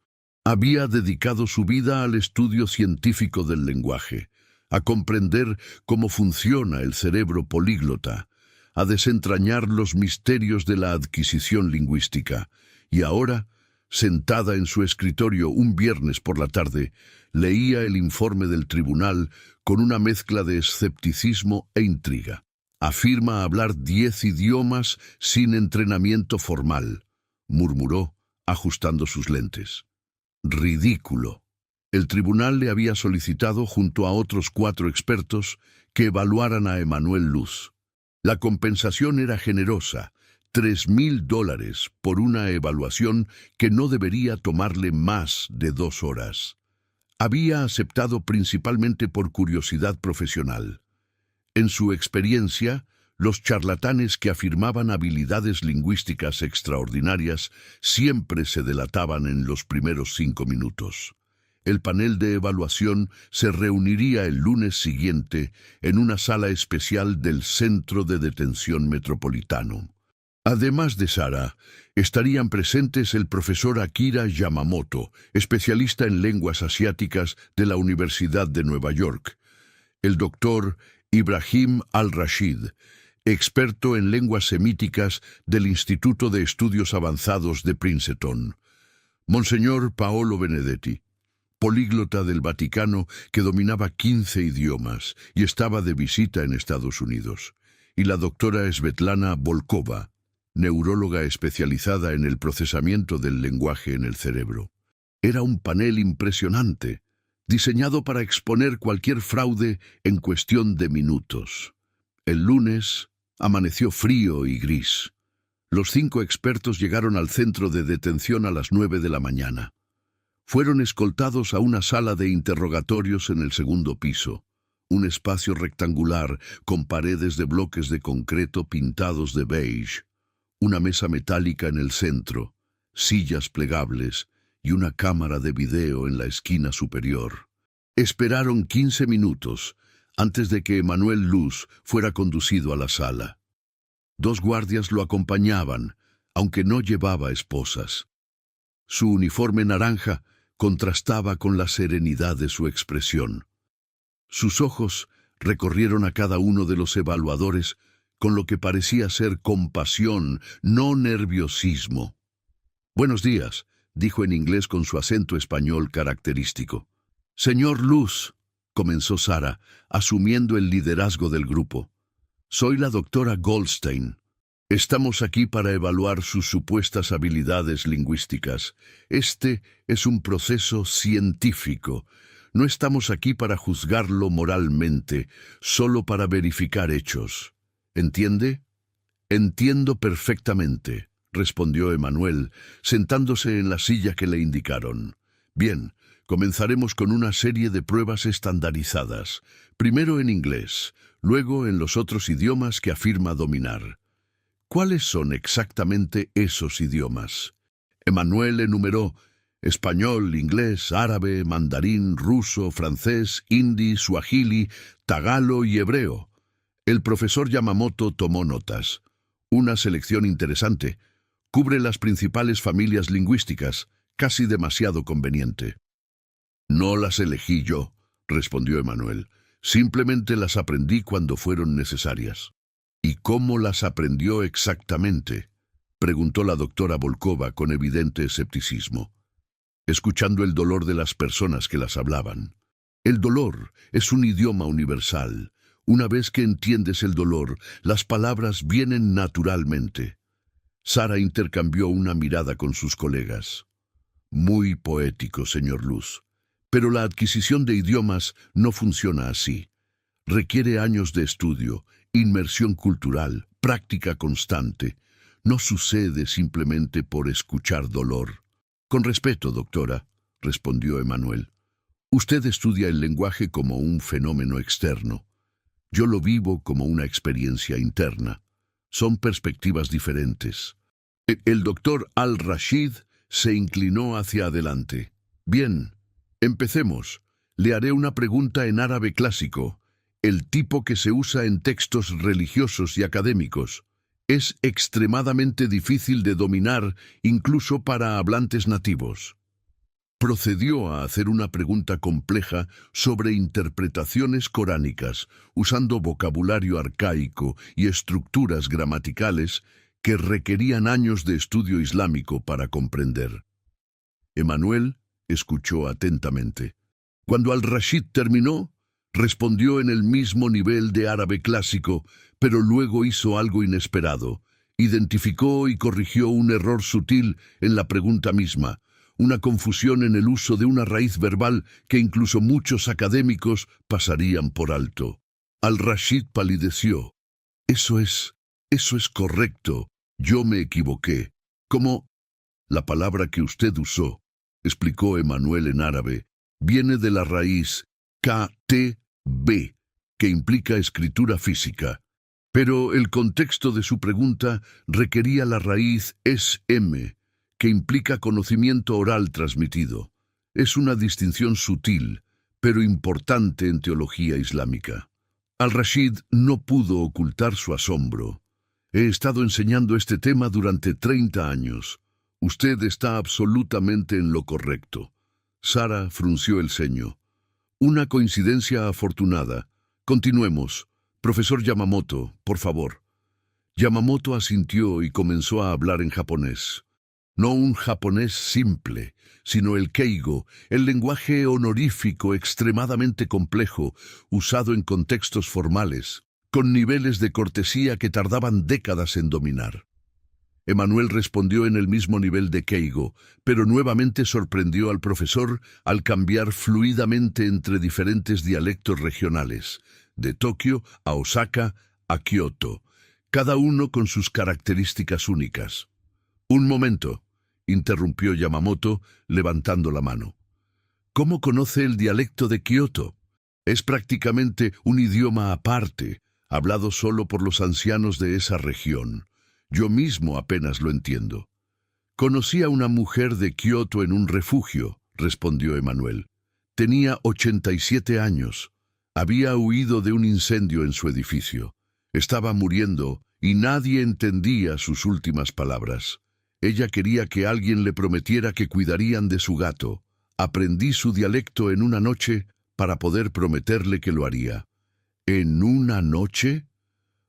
Había dedicado su vida al estudio científico del lenguaje, a comprender cómo funciona el cerebro políglota, a desentrañar los misterios de la adquisición lingüística, y ahora, sentada en su escritorio un viernes por la tarde, leía el informe del tribunal con una mezcla de escepticismo e intriga. Afirma hablar 10 idiomas sin entrenamiento formal, murmuró, ajustando sus lentes. Ridículo. El tribunal le había solicitado, junto a otros 4 expertos, que evaluaran a Emanuel Luz. La compensación era generosa, $3,000 por una evaluación que no debería tomarle más de 2 horas. Había aceptado principalmente por curiosidad profesional. En su experiencia, los charlatanes que afirmaban habilidades lingüísticas extraordinarias siempre se delataban en los primeros 5 minutos. El panel de evaluación se reuniría el lunes siguiente en una sala especial del Centro de Detención Metropolitano. Además de Sara, estarían presentes el profesor Akira Yamamoto, especialista en lenguas asiáticas de la Universidad de Nueva York, el doctor Ibrahim Al-Rashid, experto en lenguas semíticas del Instituto de Estudios Avanzados de Princeton, Monseñor Paolo Benedetti, políglota del Vaticano que dominaba 15 idiomas y estaba de visita en Estados Unidos, y la doctora Svetlana Volkova, neuróloga especializada en el procesamiento del lenguaje en el cerebro. Era un panel impresionante, diseñado para exponer cualquier fraude en cuestión de minutos. El lunes amaneció frío y gris. Los 5 expertos llegaron al centro de detención a las 9 de la mañana. Fueron escoltados a una sala de interrogatorios en el 2º piso, un espacio rectangular con paredes de bloques de concreto pintados de beige, una mesa metálica en el centro, sillas plegables y una cámara de video en la esquina superior. Esperaron 15 minutos antes de que Emanuel Luz fuera conducido a la sala. 2 guardias lo acompañaban, aunque no llevaba esposas. Su uniforme naranja contrastaba con la serenidad de su expresión. Sus ojos recorrieron a cada uno de los evaluadores con lo que parecía ser compasión, no nerviosismo. «Buenos días», dijo en inglés con su acento español característico. «Señor Luz», comenzó Sara, asumiendo el liderazgo del grupo. «Soy la doctora Goldstein. Estamos aquí para evaluar sus supuestas habilidades lingüísticas. Este es un proceso científico. No estamos aquí para juzgarlo moralmente, solo para verificar hechos. ¿Entiende?» «Entiendo perfectamente», respondió Emanuel, sentándose en la silla que le indicaron. «Bien, comenzaremos con una serie de pruebas estandarizadas, primero en inglés, luego en los otros idiomas que afirma dominar. ¿Cuáles son exactamente esos idiomas?» Emanuel enumeró: español, inglés, árabe, mandarín, ruso, francés, hindi, suajili, tagalo y hebreo. El profesor Yamamoto tomó notas. Una selección interesante. Cubre las principales familias lingüísticas, casi demasiado conveniente. «No las elegí yo», respondió Emanuel. «Simplemente las aprendí cuando fueron necesarias». «¿Y cómo las aprendió exactamente?», preguntó la doctora Volkova con evidente escepticismo. «Escuchando el dolor de las personas que las hablaban. El dolor es un idioma universal. Una vez que entiendes el dolor, las palabras vienen naturalmente». Sara intercambió una mirada con sus colegas. «Muy poético, señor Luz. Pero la adquisición de idiomas no funciona así. Requiere años de estudio, inmersión cultural, práctica constante. No sucede simplemente por escuchar dolor». «Con respeto, doctora», respondió Emanuel. «Usted estudia el lenguaje como un fenómeno externo. Yo lo vivo como una experiencia interna. Son perspectivas diferentes». El doctor Al-Rashid se inclinó hacia adelante. «Bien, empecemos. Le haré una pregunta en árabe clásico, el tipo que se usa en textos religiosos y académicos. Es extremadamente difícil de dominar incluso para hablantes nativos». Procedió a hacer una pregunta compleja sobre interpretaciones coránicas, usando vocabulario arcaico y estructuras gramaticales que requerían años de estudio islámico para comprender. Emanuel escuchó atentamente. Cuando Al-Rashid terminó, respondió en el mismo nivel de árabe clásico, pero luego hizo algo inesperado. Identificó y corrigió un error sutil en la pregunta misma, una confusión en el uso de una raíz verbal que incluso muchos académicos pasarían por alto. Al-Rashid palideció. Eso es correcto. Yo me equivoqué. ¿Cómo? La palabra que usted usó», explicó Emanuel en árabe, «viene de la raíz KTB, que implica escritura física. Pero el contexto de su pregunta requería la raíz SM, que implica conocimiento oral transmitido. Es una distinción sutil, pero importante en teología islámica». Al-Rashid no pudo ocultar su asombro. «He estado enseñando este tema durante 30 años. Usted está absolutamente en lo correcto». Sara frunció el ceño. «Una coincidencia afortunada. Continuemos. Profesor Yamamoto, por favor». Yamamoto asintió y comenzó a hablar en japonés. No un japonés simple, sino el keigo, el lenguaje honorífico extremadamente complejo, usado en contextos formales, con niveles de cortesía que tardaban décadas en dominar. Emanuel respondió en el mismo nivel de keigo, pero nuevamente sorprendió al profesor al cambiar fluidamente entre diferentes dialectos regionales, de Tokio a Osaka a Kioto, cada uno con sus características únicas. «Un momento», interrumpió Yamamoto, levantando la mano. «¿Cómo conoce el dialecto de Kioto? Es prácticamente un idioma aparte, hablado solo por los ancianos de esa región. Yo mismo apenas lo entiendo». «Conocí a una mujer de Kioto en un refugio», respondió Emanuel. «Tenía 87 años. Había huido de un incendio en su edificio. Estaba muriendo y nadie entendía sus últimas palabras. Ella quería que alguien le prometiera que cuidarían de su gato. Aprendí su dialecto en una noche para poder prometerle que lo haría. ¿En una noche?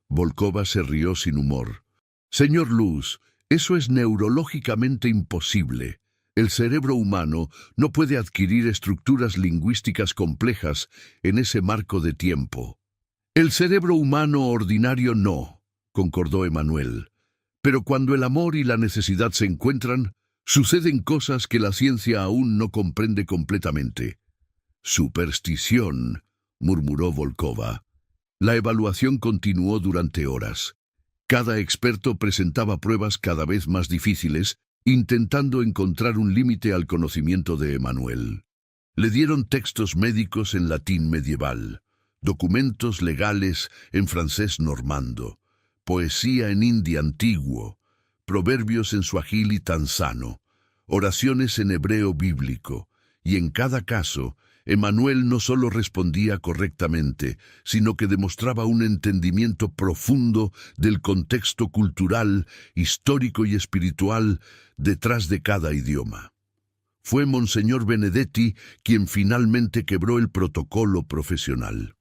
Volkova se rió sin humor. Señor Luz, eso es neurológicamente imposible. El cerebro humano no puede adquirir estructuras lingüísticas complejas en ese marco de tiempo. El cerebro humano ordinario no, concordó Emmanuel. Pero cuando el amor y la necesidad se encuentran, suceden cosas que la ciencia aún no comprende completamente. Superstición, murmuró Volkova. La evaluación continuó durante horas. Cada experto presentaba pruebas cada vez más difíciles, intentando encontrar un límite al conocimiento de Emmanuel. Le dieron textos médicos en latín medieval, documentos legales en francés normando, poesía en hindi antiguo, proverbios en suajili tanzano, oraciones en hebreo bíblico, y en cada caso, Emmanuel no solo respondía correctamente, sino que demostraba un entendimiento profundo del contexto cultural, histórico y espiritual detrás de cada idioma. Fue Monseñor Benedetti quien finalmente quebró el protocolo profesional.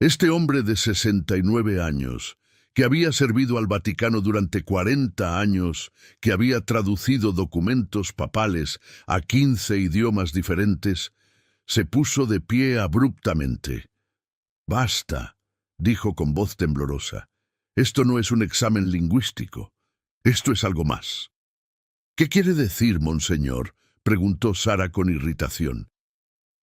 Este hombre de 69 años, que había servido al Vaticano durante 40 años, que había traducido documentos papales a 15 idiomas diferentes, se puso de pie abruptamente. «Basta», dijo con voz temblorosa. «Esto no es un examen lingüístico. Esto es algo más». «¿Qué quiere decir, monseñor?», preguntó Sara con irritación.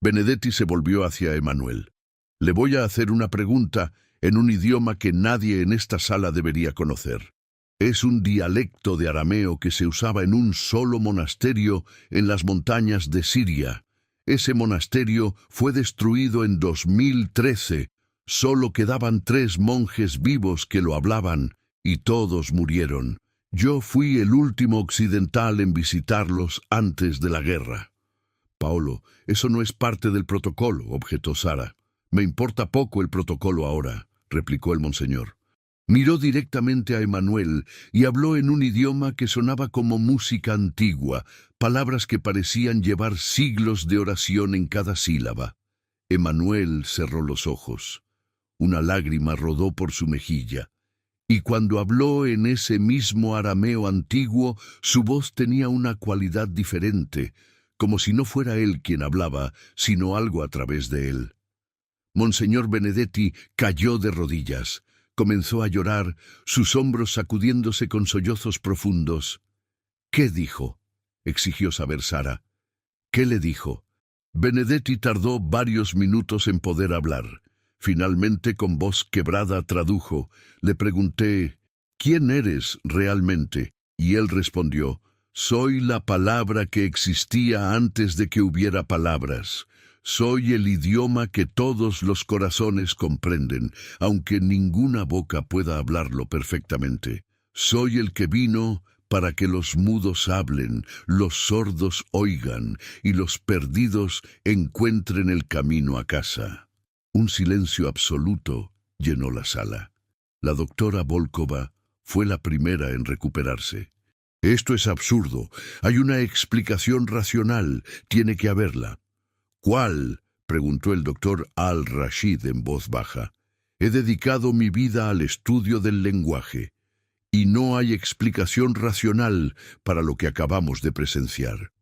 Benedetti se volvió hacia Emmanuel. «Le voy a hacer una pregunta en un idioma que nadie en esta sala debería conocer. Es un dialecto de arameo que se usaba en un solo monasterio en las montañas de Siria. Ese monasterio fue destruido en 2013. Solo quedaban 3 monjes vivos que lo hablaban, y todos murieron. Yo fui el último occidental en visitarlos antes de la guerra». «Paolo, eso no es parte del protocolo», objetó Sara. «Me importa poco el protocolo ahora», replicó el monseñor. Miró directamente a Emmanuel y habló en un idioma que sonaba como música antigua, palabras que parecían llevar siglos de oración en cada sílaba. Emmanuel cerró los ojos. Una lágrima rodó por su mejilla. Y cuando habló en ese mismo arameo antiguo, su voz tenía una cualidad diferente, como si no fuera él quien hablaba, sino algo a través de él. Monseñor Benedetti cayó de rodillas. Comenzó a llorar, sus hombros sacudiéndose con sollozos profundos. «¿Qué dijo?», exigió saber Sara. «¿Qué le dijo?». Benedetti tardó varios minutos en poder hablar. Finalmente, con voz quebrada, tradujo. Le pregunté, «¿Quién eres realmente?». Y él respondió, «Soy la palabra que existía antes de que hubiera palabras. Soy el idioma que todos los corazones comprenden, aunque ninguna boca pueda hablarlo perfectamente. Soy el que vino para que los mudos hablen, los sordos oigan y los perdidos encuentren el camino a casa». Un silencio absoluto llenó la sala. La doctora Volkova fue la primera en recuperarse. «Esto es absurdo. Hay una explicación racional. Tiene que haberla». «¿Cuál?», preguntó el doctor Al-Rashid en voz baja. «He dedicado mi vida al estudio del lenguaje, y no hay explicación racional para lo que acabamos de presenciar».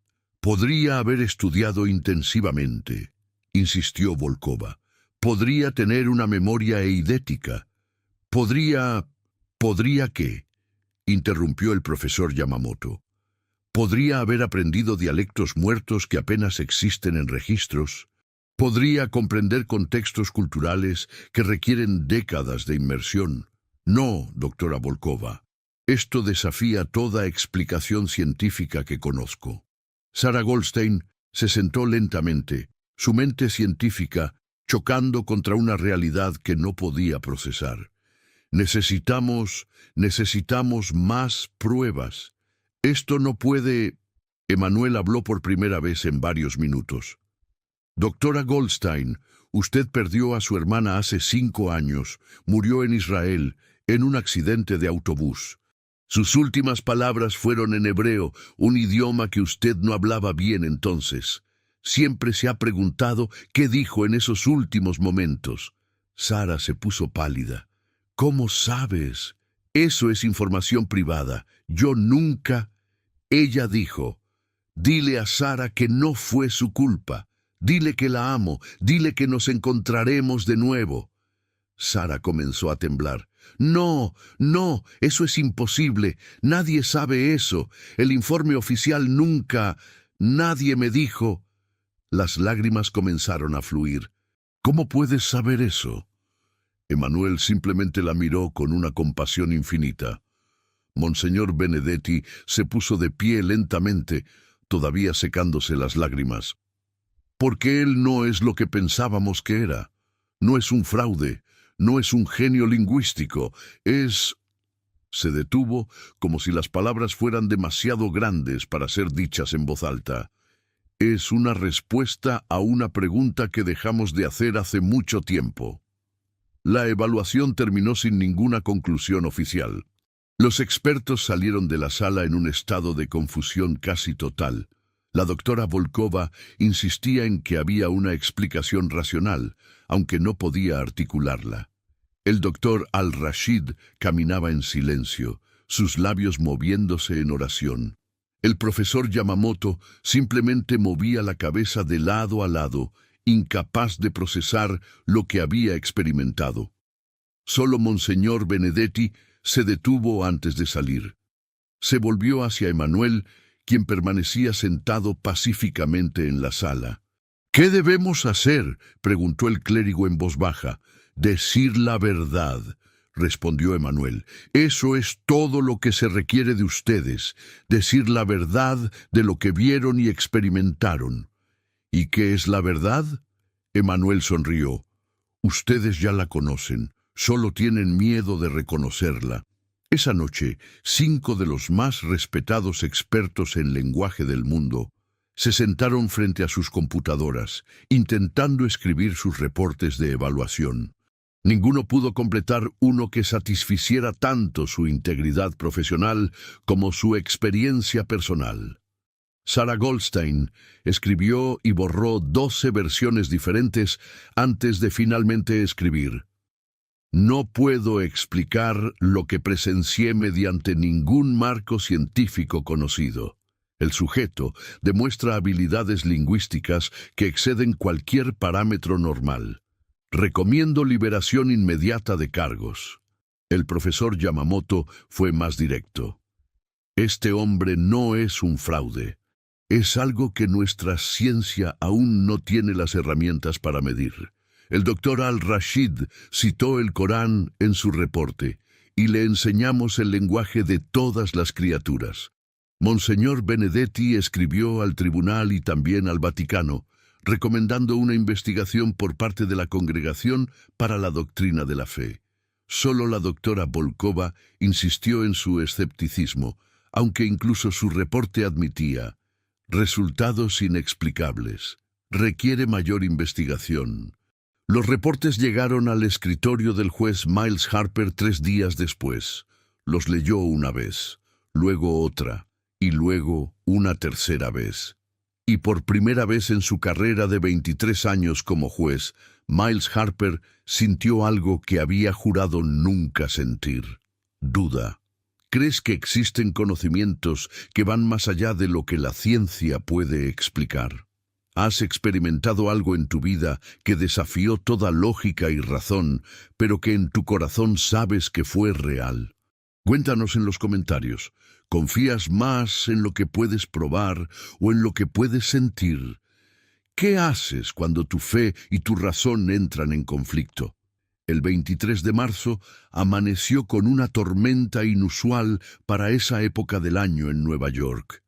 «Podría haber estudiado intensivamente», insistió Volkova. «Podría tener una memoria eidética. ¿Podría qué?», interrumpió el profesor Yamamoto. «Podría haber aprendido dialectos muertos que apenas existen en registros. Podría comprender contextos culturales que requieren décadas de inmersión». «No, doctora Volkova. Esto desafía toda explicación científica que conozco». Sara Goldstein se sentó lentamente, su mente científica chocando contra una realidad que no podía procesar. Necesitamos más pruebas. Esto no puede...». Emmanuel habló por primera vez en varios minutos. «Doctora Goldstein, usted perdió a su hermana hace 5 años, murió en Israel. en un accidente de autobús. Sus últimas palabras fueron en hebreo, un idioma que usted no hablaba bien entonces. Siempre se ha preguntado qué dijo en esos últimos momentos. Sara se puso pálida. ¿Cómo sabes? Eso es información privada. Yo nunca... Ella dijo, dile a Sara que no fue su culpa. Dile que la amo. Dile que nos encontraremos de nuevo. Sara comenzó a temblar. No, no, eso es imposible. Nadie sabe eso. El informe oficial nunca... Nadie me dijo... Las lágrimas comenzaron a fluir. ¿Cómo puedes saber eso? Emanuel simplemente la miró con una compasión infinita. Monseñor Benedetti se puso de pie lentamente, todavía secándose las lágrimas. Porque él no es lo que pensábamos que era. No es un fraude, no es un genio lingüístico, es... Se detuvo como si las palabras fueran demasiado grandes para ser dichas en voz alta. Es una respuesta a una pregunta que dejamos de hacer hace mucho tiempo. La evaluación terminó sin ninguna conclusión oficial. Los expertos salieron de la sala en un estado de confusión casi total. La doctora Volkova insistía en que había una explicación racional, aunque no podía articularla. El doctor Al-Rashid caminaba en silencio, sus labios moviéndose en oración. El profesor Yamamoto simplemente movía la cabeza de lado a lado, incapaz de procesar lo que había experimentado. Solo Monseñor Benedetti se detuvo antes de salir. Se volvió hacia Emanuel, quien permanecía sentado pacíficamente en la sala. «¿Qué debemos hacer?», preguntó el clérigo en voz baja. «Decir la verdad», respondió Emanuel. «Eso es todo lo que se requiere de ustedes, decir la verdad de lo que vieron y experimentaron». «¿Y qué es la verdad?», Emanuel sonrió. «Ustedes ya la conocen, solo tienen miedo de reconocerla». Esa noche, 5 de los más respetados expertos en lenguaje del mundo se sentaron frente a sus computadoras, intentando escribir sus reportes de evaluación. Ninguno pudo completar uno que satisficiera tanto su integridad profesional como su experiencia personal. Sara Goldstein escribió y borró 12 versiones diferentes antes de finalmente escribir: «No puedo explicar lo que presencié mediante ningún marco científico conocido. El sujeto demuestra habilidades lingüísticas que exceden cualquier parámetro normal. Recomiendo liberación inmediata de cargos». El profesor Yamamoto fue más directo. «Este hombre no es un fraude. Es algo que nuestra ciencia aún no tiene las herramientas para medir». El doctor Al-Rashid citó el Corán en su reporte y le enseñamos el lenguaje de todas las criaturas. Monseñor Benedetti escribió al tribunal y también al Vaticano, recomendando una investigación por parte de la Congregación para la Doctrina de la Fe. Solo la doctora Volkova insistió en su escepticismo, aunque incluso su reporte admitía resultados inexplicables. Requiere mayor investigación. Los reportes llegaron al escritorio del juez Miles Harper 3 días después. Los leyó una vez, luego otra, y luego una tercera vez. Y por primera vez en su carrera de 23 años como juez, Miles Harper sintió algo que había jurado nunca sentir: duda. ¿Crees que existen conocimientos que van más allá de lo que la ciencia puede explicar? ¿Has experimentado algo en tu vida que desafió toda lógica y razón, pero que en tu corazón sabes que fue real? Cuéntanos en los comentarios. ¿Confías más en lo que puedes probar o en lo que puedes sentir? ¿Qué haces cuando tu fe y tu razón entran en conflicto? El 23 de marzo amaneció con una tormenta inusual para esa época del año en Nueva York.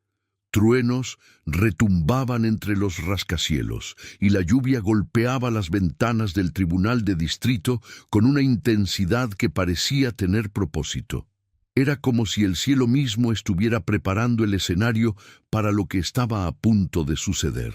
Truenos retumbaban entre los rascacielos y la lluvia golpeaba las ventanas del tribunal de distrito con una intensidad que parecía tener propósito. Era como si el cielo mismo estuviera preparando el escenario para lo que estaba a punto de suceder.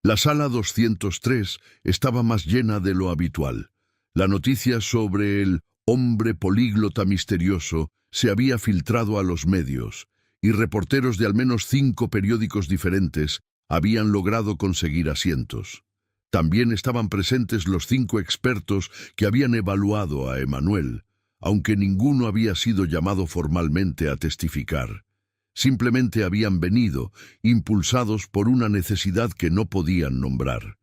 La sala 203 estaba más llena de lo habitual. La noticia sobre el hombre políglota misterioso, se había filtrado a los medios, y reporteros de al menos 5 periódicos diferentes habían logrado conseguir asientos. También estaban presentes los 5 expertos que habían evaluado a Emmanuel, aunque ninguno había sido llamado formalmente a testificar. Simplemente habían venido, impulsados por una necesidad que no podían nombrar.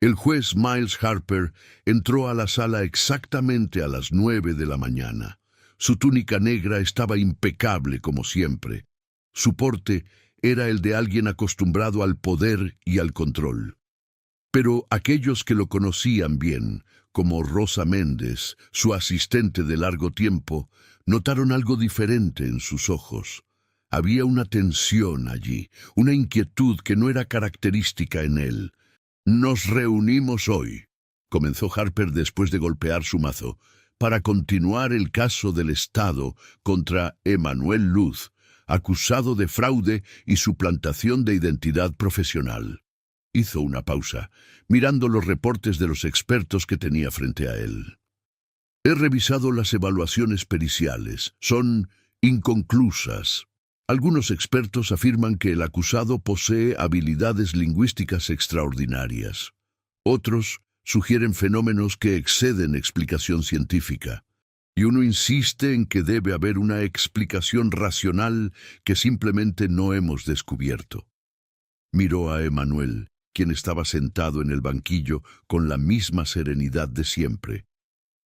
El juez Miles Harper entró a la sala exactamente a las 9 de la mañana. Su túnica negra estaba impecable como siempre. Su porte era el de alguien acostumbrado al poder y al control. Pero aquellos que lo conocían bien, como Rosa Méndez, su asistente de largo tiempo, notaron algo diferente en sus ojos. Había una tensión allí, una inquietud que no era característica en él. «Nos reunimos hoy», comenzó Harper después de golpear su mazo, «para continuar el caso del Estado contra Emmanuel Luz, acusado de fraude y suplantación de identidad profesional». Hizo una pausa, mirando los reportes de los expertos que tenía frente a él. «He revisado las evaluaciones periciales. Son inconclusas. Algunos expertos afirman que el acusado posee habilidades lingüísticas extraordinarias. Otros sugieren fenómenos que exceden explicación científica. Y uno insiste en que debe haber una explicación racional que simplemente no hemos descubierto». Miró a Emmanuel, quien estaba sentado en el banquillo con la misma serenidad de siempre.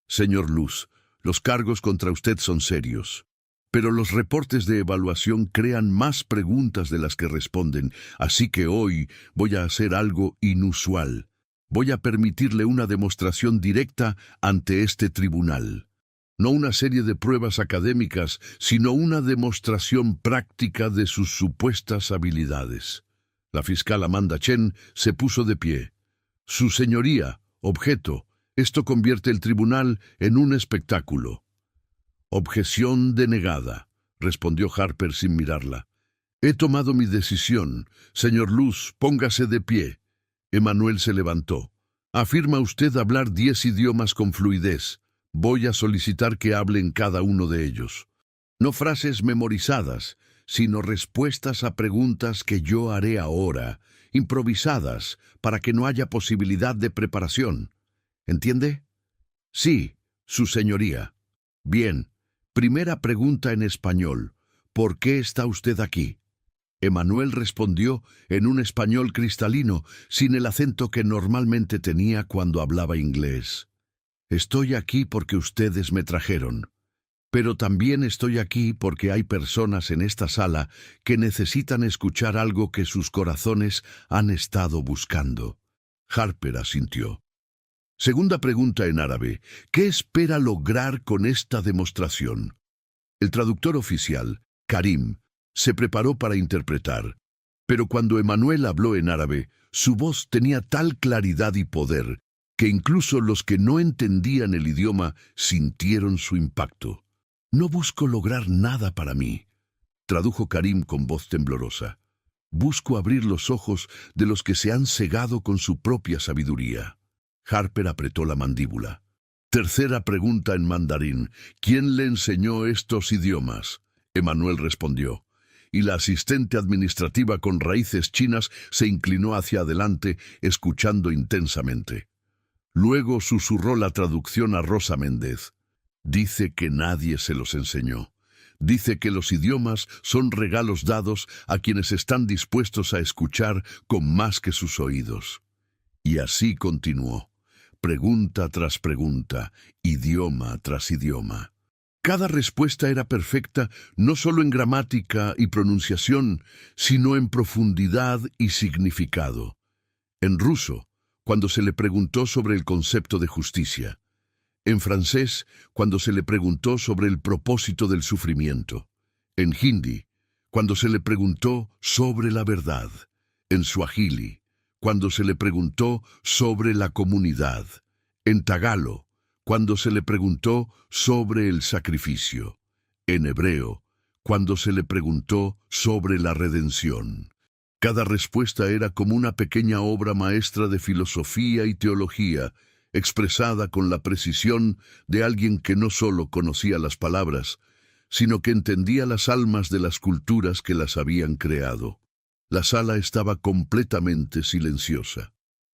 «Señor Luz, los cargos contra usted son serios. Pero los reportes de evaluación crean más preguntas de las que responden, así que hoy voy a hacer algo inusual. Voy a permitirle una demostración directa ante este tribunal. No una serie de pruebas académicas, sino una demostración práctica de sus supuestas habilidades». La fiscal Amanda Chen se puso de pie. «Su señoría, objeto, esto convierte el tribunal en un espectáculo». «Objeción denegada», respondió Harper sin mirarla. «He tomado mi decisión. Señor Luz, póngase de pie». Emmanuel se levantó. «Afirma usted hablar 10 idiomas con fluidez. Voy a solicitar que hable en cada uno de ellos. No frases memorizadas, sino respuestas a preguntas que yo haré ahora, improvisadas, para que no haya posibilidad de preparación. ¿Entiende?» «Sí, su señoría». «Bien. Primera pregunta en español. ¿Por qué está usted aquí?» Emmanuel respondió en un español cristalino, sin el acento que normalmente tenía cuando hablaba inglés. «Estoy aquí porque ustedes me trajeron. Pero también estoy aquí porque hay personas en esta sala que necesitan escuchar algo que sus corazones han estado buscando». Harper asintió. Segunda pregunta en árabe. ¿Qué espera lograr con esta demostración? El traductor oficial, Karim, se preparó para interpretar, pero cuando Emmanuel habló en árabe, su voz tenía tal claridad y poder que incluso los que no entendían el idioma sintieron su impacto. «No busco lograr nada para mí», tradujo Karim con voz temblorosa. «Busco abrir los ojos de los que se han cegado con su propia sabiduría». Harper apretó la mandíbula. Tercera pregunta en mandarín. ¿Quién le enseñó estos idiomas? Emmanuel respondió, y la asistente administrativa con raíces chinas se inclinó hacia adelante, escuchando intensamente. Luego susurró la traducción a Rosa Méndez. «Dice que nadie se los enseñó. Dice que los idiomas son regalos dados a quienes están dispuestos a escuchar con más que sus oídos». Y así continuó. Pregunta tras pregunta, idioma tras idioma. Cada respuesta era perfecta no solo en gramática y pronunciación, sino en profundidad y significado. En ruso, cuando se le preguntó sobre el concepto de justicia. En francés, cuando se le preguntó sobre el propósito del sufrimiento. En hindi, cuando se le preguntó sobre la verdad. En suajili, cuando se le preguntó sobre la comunidad. En tagalo, cuando se le preguntó sobre el sacrificio. En hebreo, cuando se le preguntó sobre la redención. Cada respuesta era como una pequeña obra maestra de filosofía y teología, expresada con la precisión de alguien que no solo conocía las palabras, sino que entendía las almas de las culturas que las habían creado. La sala estaba completamente silenciosa.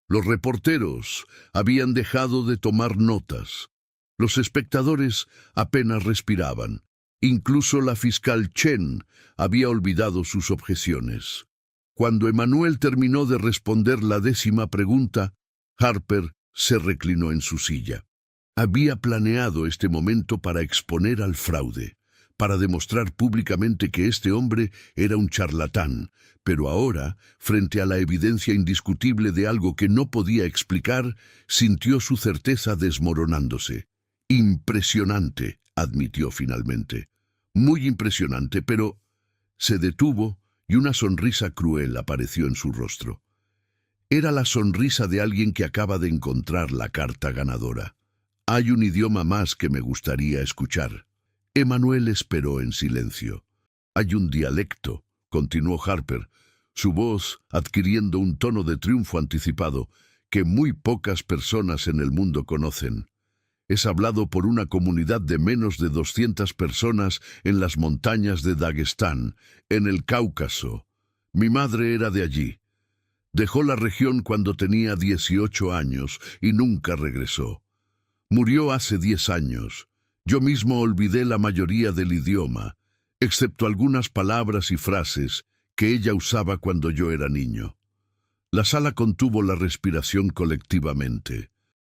Los reporteros habían dejado de tomar notas. Los espectadores apenas respiraban. Incluso la fiscal Chen había olvidado sus objeciones. Cuando Emmanuel terminó de responder la 10ª pregunta, Harper se reclinó en su silla. Había planeado este momento para exponer al fraude, para demostrar públicamente que este hombre era un charlatán, pero ahora, frente a la evidencia indiscutible de algo que no podía explicar, sintió su certeza desmoronándose. Impresionante, admitió finalmente. Muy impresionante, pero... Se detuvo y una sonrisa cruel apareció en su rostro. Era la sonrisa de alguien que acaba de encontrar la carta ganadora. Hay un idioma más que me gustaría escuchar. Emmanuel esperó en silencio. Hay un dialecto, continuó Harper, su voz adquiriendo un tono de triunfo anticipado que muy pocas personas en el mundo conocen. Es hablado por una comunidad de menos de 200 personas en las montañas de Dagestán, en el Cáucaso. Mi madre era de allí. Dejó la región cuando tenía 18 años y nunca regresó. Murió hace 10 años. Yo mismo olvidé la mayoría del idioma, excepto algunas palabras y frases que ella usaba cuando yo era niño. La sala contuvo la respiración colectivamente.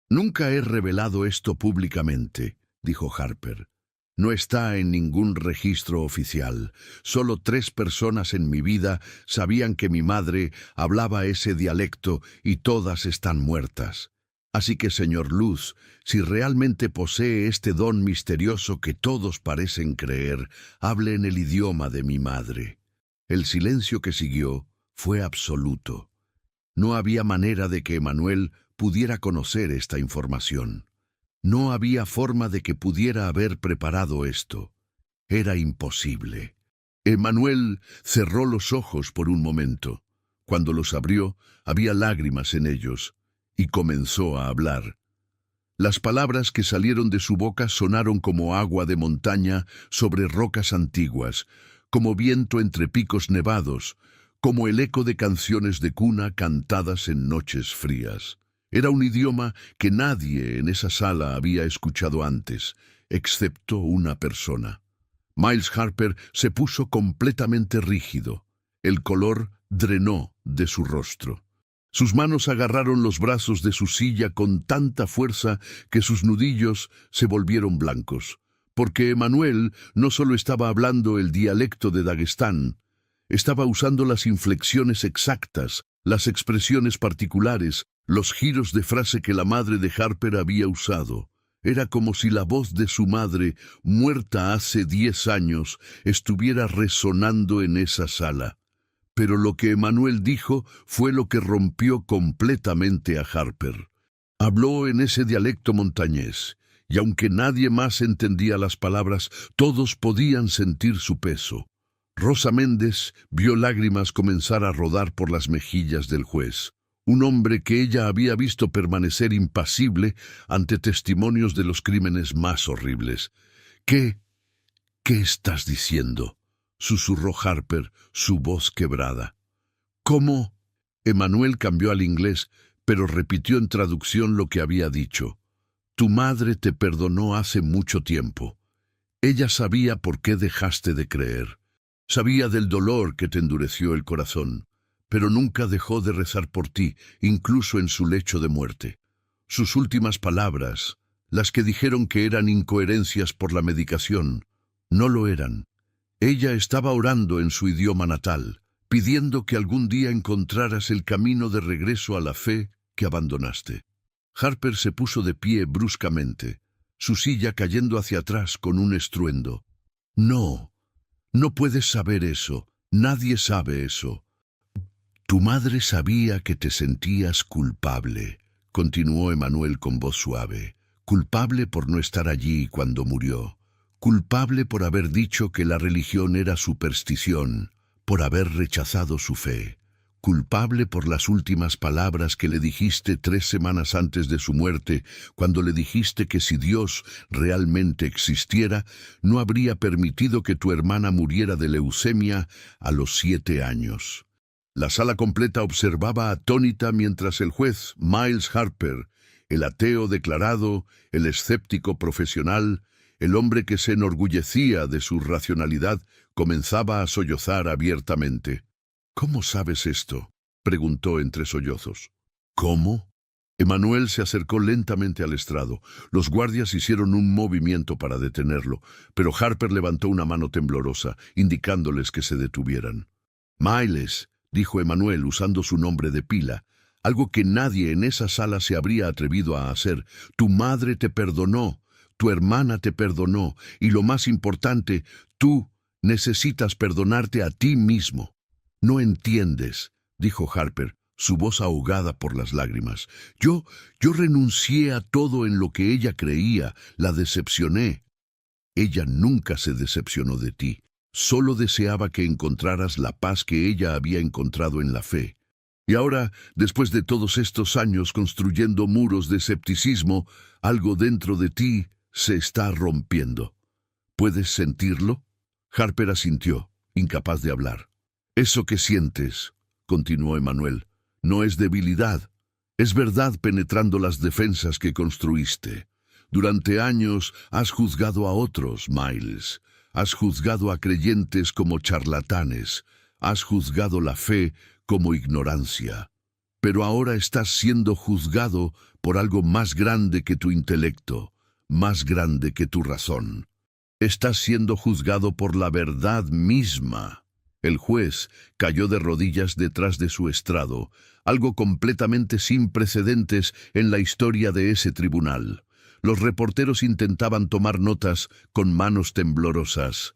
Nunca he revelado esto públicamente, dijo Harper. No está en ningún registro oficial. Solo 3 personas en mi vida sabían que mi madre hablaba ese dialecto y todas están muertas. Así que, señor Luz, si realmente posee este don misterioso que todos parecen creer, hable en el idioma de mi madre. El silencio que siguió fue absoluto. No había manera de que Emmanuel pudiera conocer esta información. No había forma de que pudiera haber preparado esto. Era imposible. Emmanuel cerró los ojos por un momento. Cuando los abrió, había lágrimas en ellos, y comenzó a hablar. Las palabras que salieron de su boca sonaron como agua de montaña sobre rocas antiguas, como viento entre picos nevados, como el eco de canciones de cuna cantadas en noches frías. Era un idioma que nadie en esa sala había escuchado antes, excepto una persona. Miles Harper se puso completamente rígido. El color drenó de su rostro. Sus manos agarraron los brazos de su silla con tanta fuerza que sus nudillos se volvieron blancos, porque Emmanuel no solo estaba hablando el dialecto de Dagestán, estaba usando las inflexiones exactas, las expresiones particulares, los giros de frase que la madre de Harper había usado. Era como si la voz de su madre, muerta hace 10 años, estuviera resonando en esa sala. Pero lo que Emmanuel dijo fue lo que rompió completamente a Harper. Habló en ese dialecto montañés, y aunque nadie más entendía las palabras, todos podían sentir su peso. Rosa Méndez vio lágrimas comenzar a rodar por las mejillas del juez, un hombre que ella había visto permanecer impasible ante testimonios de los crímenes más horribles. ¿Qué estás diciendo?, susurró Harper, su voz quebrada. ¿Cómo? Emmanuel cambió al inglés, pero repitió en traducción lo que había dicho. Tu madre te perdonó hace mucho tiempo. Ella sabía por qué dejaste de creer. Sabía del dolor que te endureció el corazón, pero nunca dejó de rezar por ti, incluso en su lecho de muerte. Sus últimas palabras, las que dijeron que eran incoherencias por la medicación, no lo eran. Ella estaba orando en su idioma natal, pidiendo que algún día encontraras el camino de regreso a la fe que abandonaste. Harper se puso de pie bruscamente, su silla cayendo hacia atrás con un estruendo. No puedes saber eso, nadie sabe eso. Tu madre sabía que te sentías culpable, continuó Emmanuel con voz suave, culpable por no estar allí cuando murió. Culpable por haber dicho que la religión era superstición, por haber rechazado su fe. culpable por las últimas palabras que le dijiste 3 semanas antes de su muerte, cuando le dijiste que si Dios realmente existiera, no habría permitido que tu hermana muriera de leucemia a los 7 años. La sala completa observaba atónita mientras el juez Miles Harper, el ateo declarado, el escéptico profesional, el hombre que se enorgullecía de su racionalidad, comenzaba a sollozar abiertamente. «¿Cómo sabes esto?», preguntó entre sollozos. «¿Cómo?». Emanuel se acercó lentamente al estrado. Los guardias hicieron un movimiento para detenerlo, pero Harper levantó una mano temblorosa, indicándoles que se detuvieran. «Miles», dijo Emanuel usando su nombre de pila, algo que nadie en esa sala se habría atrevido a hacer. «Tu madre te perdonó, tu hermana te perdonó, y lo más importante, tú necesitas perdonarte a ti mismo». «No entiendes», dijo Harper, su voz ahogada por las lágrimas. Yo renuncié a todo en lo que ella creía, la decepcioné». «Ella nunca se decepcionó de ti. Solo deseaba que encontraras la paz que ella había encontrado en la fe. Y ahora, después de todos estos años construyendo muros de escepticismo, algo dentro de ti se está rompiendo. ¿Puedes sentirlo?». Harper asintió, incapaz de hablar. «Eso que sientes», continuó Emanuel, «no es debilidad. Es verdad penetrando las defensas que construiste. Durante años has juzgado a otros, Miles. Has juzgado a creyentes como charlatanes. Has juzgado la fe como ignorancia. Pero ahora estás siendo juzgado por algo más grande que tu intelecto, más grande que tu razón. Estás siendo juzgado por la verdad misma». El juez cayó de rodillas detrás de su estrado, algo completamente sin precedentes en la historia de ese tribunal. Los reporteros intentaban tomar notas con manos temblorosas.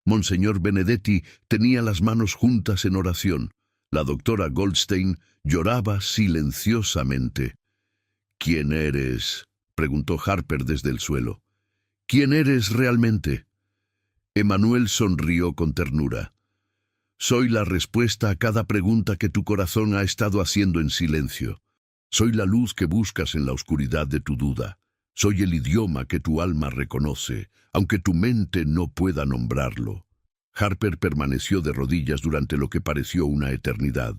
Monseñor Benedetti tenía las manos juntas en oración. La doctora Goldstein lloraba silenciosamente. «¿Quién eres?», preguntó Harper desde el suelo. «¿Quién eres realmente?». Emanuel sonrió con ternura. «Soy la respuesta a cada pregunta que tu corazón ha estado haciendo en silencio. Soy la luz que buscas en la oscuridad de tu duda. Soy el idioma que tu alma reconoce, aunque tu mente no pueda nombrarlo». Harper permaneció de rodillas durante lo que pareció una eternidad.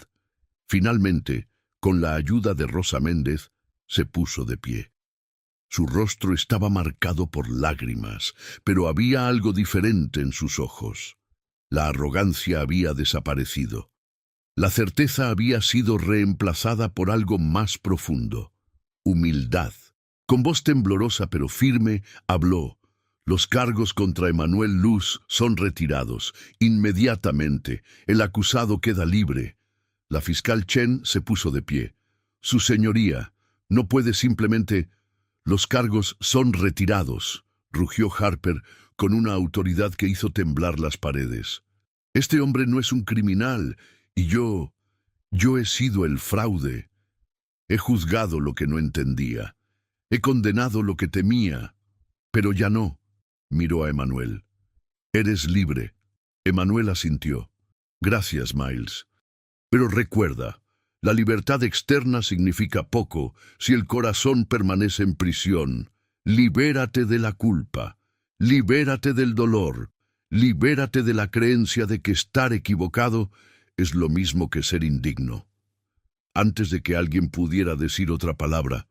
Finalmente, con la ayuda de Rosa Méndez, se puso de pie. Su rostro estaba marcado por lágrimas, pero había algo diferente en sus ojos. La arrogancia había desaparecido. La certeza había sido reemplazada por algo más profundo: humildad. Con voz temblorosa pero firme, habló. «Los cargos contra Emanuel Luz son retirados. Inmediatamente. El acusado queda libre». La fiscal Chen se puso de pie. «Su señoría, no puede simplemente...». «Los cargos son retirados», rugió Harper con una autoridad que hizo temblar las paredes. «Este hombre no es un criminal, y yo he sido el fraude. He juzgado lo que no entendía. He condenado lo que temía. Pero ya no», miró a Emanuel. «Eres libre». Emanuel asintió. «Gracias, Miles. Pero recuerda, la libertad externa significa poco si el corazón permanece en prisión. Libérate de la culpa. Libérate del dolor. Libérate de la creencia de que estar equivocado es lo mismo que ser indigno». Antes de que alguien pudiera decir otra palabra,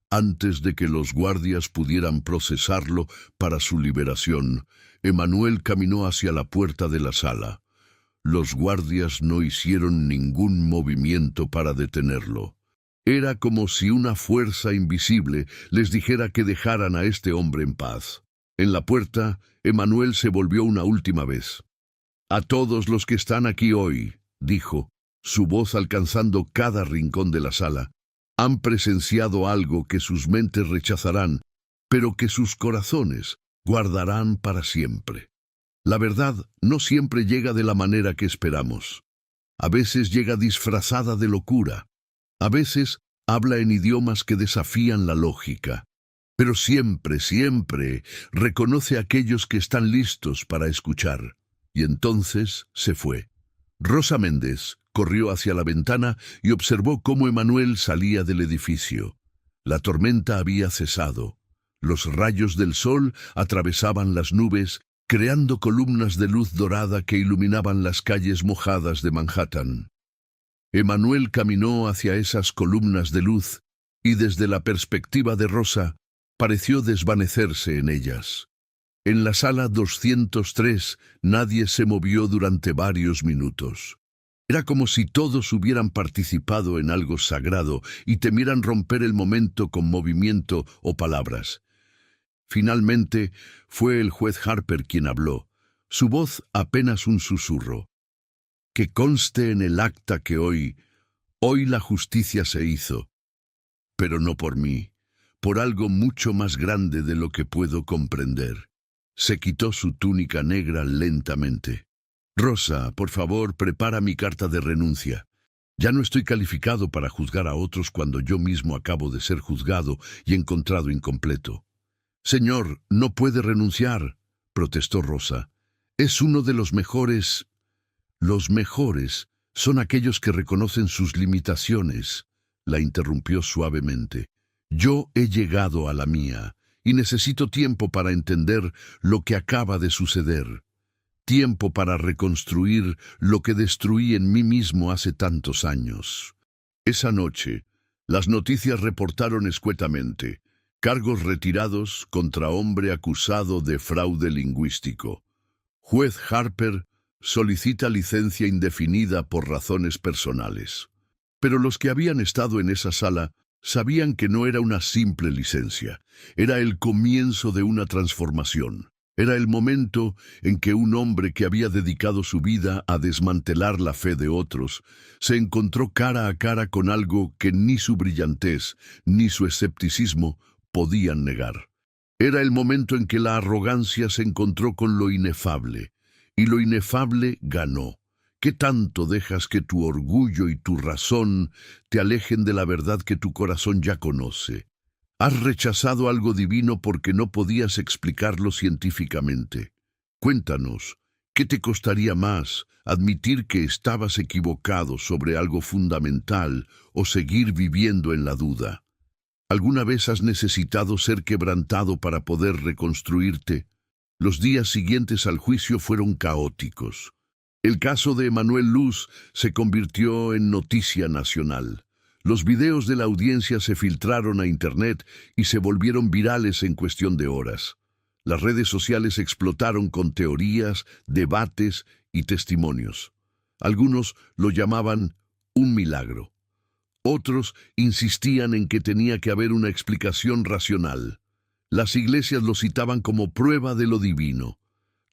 antes de que los guardias pudieran procesarlo para su liberación, Emanuel caminó hacia la puerta de la sala. Los guardias no hicieron ningún movimiento para detenerlo. Era como si una fuerza invisible les dijera que dejaran a este hombre en paz. En la puerta, Emanuel se volvió una última vez. «A todos los que están aquí hoy», dijo, su voz alcanzando cada rincón de la sala, «han presenciado algo que sus mentes rechazarán, pero que sus corazones guardarán para siempre. La verdad no siempre llega de la manera que esperamos. A veces llega disfrazada de locura. A veces habla en idiomas que desafían la lógica. Pero siempre, siempre reconoce a aquellos que están listos para escuchar». Y entonces se fue. Rosa Méndez corrió hacia la ventana y observó cómo Emanuel salía del edificio. La tormenta había cesado. Los rayos del sol atravesaban las nubes, creando columnas de luz dorada que iluminaban las calles mojadas de Manhattan. Emanuel caminó hacia esas columnas de luz y desde la perspectiva de Rosa pareció desvanecerse en ellas. En la sala 203 nadie se movió durante varios minutos. Era como si todos hubieran participado en algo sagrado y temieran romper el momento con movimiento o palabras. Finalmente fue el juez Harper quien habló, su voz apenas un susurro. Que conste en el acta que hoy la justicia se hizo, pero no por mí, por algo mucho más grande de lo que puedo comprender. Se quitó su túnica negra lentamente. Rosa, por favor, prepara mi carta de renuncia. Ya no estoy calificado para juzgar a otros cuando yo mismo acabo de ser juzgado y encontrado incompleto. Señor, no puede renunciar, protestó Rosa. Es uno de los mejores. Los mejores son aquellos que reconocen sus limitaciones, la interrumpió suavemente. Yo he llegado a la mía y necesito tiempo para entender lo que acaba de suceder. Tiempo para reconstruir lo que destruí en mí mismo hace tantos años. Esa noche, las noticias reportaron escuetamente: cargos retirados contra hombre acusado de fraude lingüístico. Juez Harper solicita licencia indefinida por razones personales. Pero los que habían estado en esa sala sabían que no era una simple licencia, era el comienzo de una transformación. Era el momento en que un hombre que había dedicado su vida a desmantelar la fe de otros se encontró cara a cara con algo que ni su brillantez ni su escepticismo podían negar. Era el momento en que la arrogancia se encontró con lo inefable, y lo inefable ganó. ¿Qué tanto dejas que tu orgullo y tu razón te alejen de la verdad que tu corazón ya conoce? Has rechazado algo divino porque no podías explicarlo científicamente. Cuéntanos, ¿qué te costaría más, admitir que estabas equivocado sobre algo fundamental o seguir viviendo en la duda? ¿Alguna vez has necesitado ser quebrantado para poder reconstruirte? Los días siguientes al juicio fueron caóticos. El caso de Emanuel Luz se convirtió en noticia nacional. Los videos de la audiencia se filtraron a Internet y se volvieron virales en cuestión de horas. Las redes sociales explotaron con teorías, debates y testimonios. Algunos lo llamaban un milagro. Otros insistían en que tenía que haber una explicación racional. Las iglesias lo citaban como prueba de lo divino.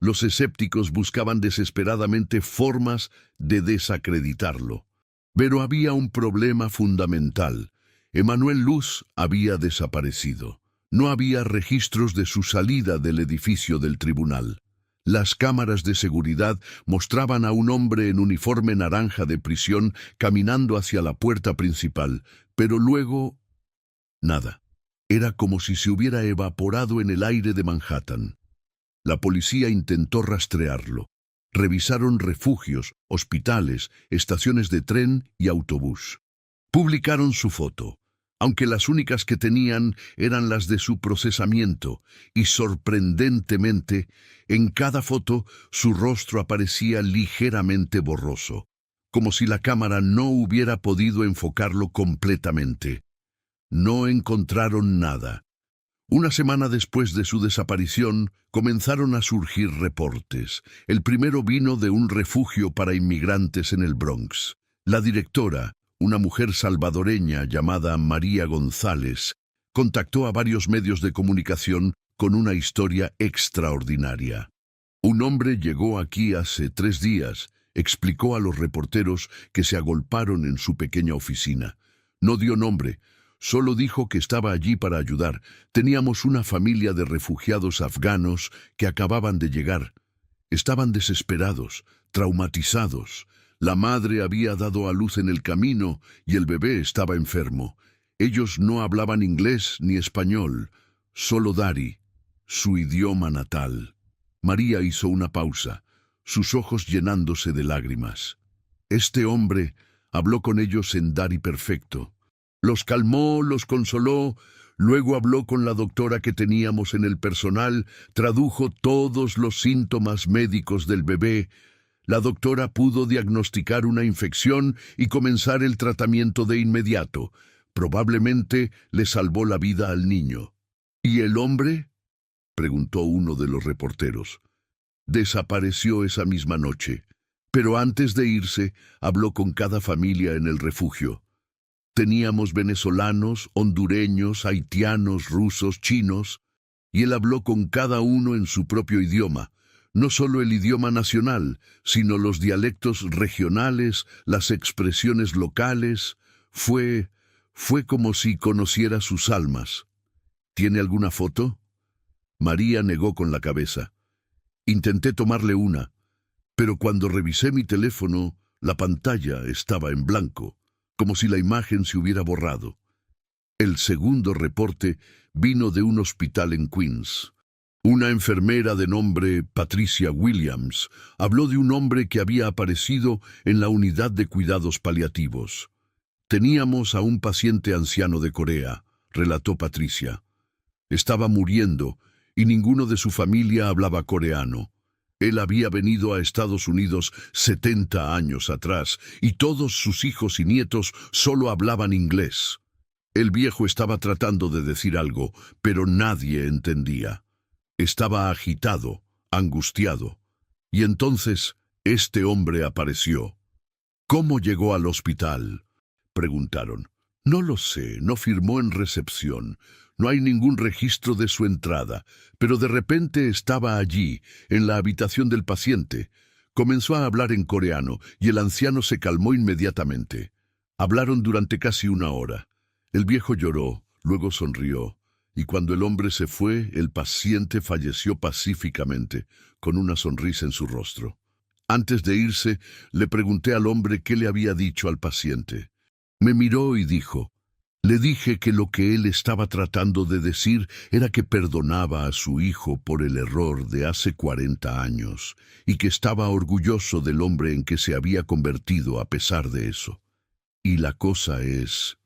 Los escépticos buscaban desesperadamente formas de desacreditarlo. Pero había un problema fundamental. Emanuel Luz había desaparecido. No había registros de su salida del edificio del tribunal. Las cámaras de seguridad mostraban a un hombre en uniforme naranja de prisión caminando hacia la puerta principal, pero luego nada. Era como si se hubiera evaporado en el aire de Manhattan. La policía intentó rastrearlo. Revisaron refugios, hospitales, estaciones de tren y autobús. Publicaron su foto, aunque las únicas que tenían eran las de su procesamiento, y sorprendentemente, en cada foto su rostro aparecía ligeramente borroso, como si la cámara no hubiera podido enfocarlo completamente. No encontraron nada. Una semana después de su desaparición, comenzaron a surgir reportes. El primero vino de un refugio para inmigrantes en el Bronx. La directora, una mujer salvadoreña llamada María González, contactó a varios medios de comunicación con una historia extraordinaria. Un hombre llegó aquí hace 3 días, explicó a los reporteros que se agolparon en su pequeña oficina. No dio nombre. Solo dijo que estaba allí para ayudar. Teníamos una familia de refugiados afganos que acababan de llegar. Estaban desesperados, traumatizados. La madre había dado a luz en el camino y el bebé estaba enfermo. Ellos no hablaban inglés ni español, solo Dari, su idioma natal. María hizo una pausa, sus ojos llenándose de lágrimas. Este hombre habló con ellos en Dari perfecto. Los calmó, los consoló, luego habló con la doctora que teníamos en el personal, tradujo todos los síntomas médicos del bebé. La doctora pudo diagnosticar una infección y comenzar el tratamiento de inmediato. Probablemente le salvó la vida al niño. ¿Y el hombre?, preguntó uno de los reporteros. Desapareció esa misma noche, pero antes de irse, habló con cada familia en el refugio. Teníamos venezolanos, hondureños, haitianos, rusos, chinos, y él habló con cada uno en su propio idioma, no solo el idioma nacional, sino los dialectos regionales, las expresiones locales. Fue como si conociera sus almas. ¿Tiene alguna foto? María negó con la cabeza. Intenté tomarle una, pero cuando revisé mi teléfono, la pantalla estaba en blanco, como si la imagen se hubiera borrado. El segundo reporte vino de un hospital en Queens. Una enfermera de nombre Patricia Williams habló de un hombre que había aparecido en la unidad de cuidados paliativos. Teníamos a un paciente anciano de Corea, relató Patricia. Estaba muriendo y ninguno de su familia hablaba coreano. Él había venido a Estados Unidos 70 años atrás y todos sus hijos y nietos solo hablaban inglés. El viejo estaba tratando de decir algo, pero nadie entendía. Estaba agitado, angustiado. Y entonces este hombre apareció. ¿Cómo llegó al hospital?, preguntaron. No lo sé, no firmó en recepción. No hay ningún registro de su entrada, pero de repente estaba allí, en la habitación del paciente. Comenzó a hablar en coreano y el anciano se calmó inmediatamente. Hablaron durante casi una hora. El viejo lloró, luego sonrió, y cuando el hombre se fue, el paciente falleció pacíficamente, con una sonrisa en su rostro. Antes de irse, le pregunté al hombre qué le había dicho al paciente. Me miró y dijo: le dije que lo que él estaba tratando de decir era que perdonaba a su hijo por el error de hace 40 años y que estaba orgulloso del hombre en que se había convertido a pesar de eso. Y la cosa es...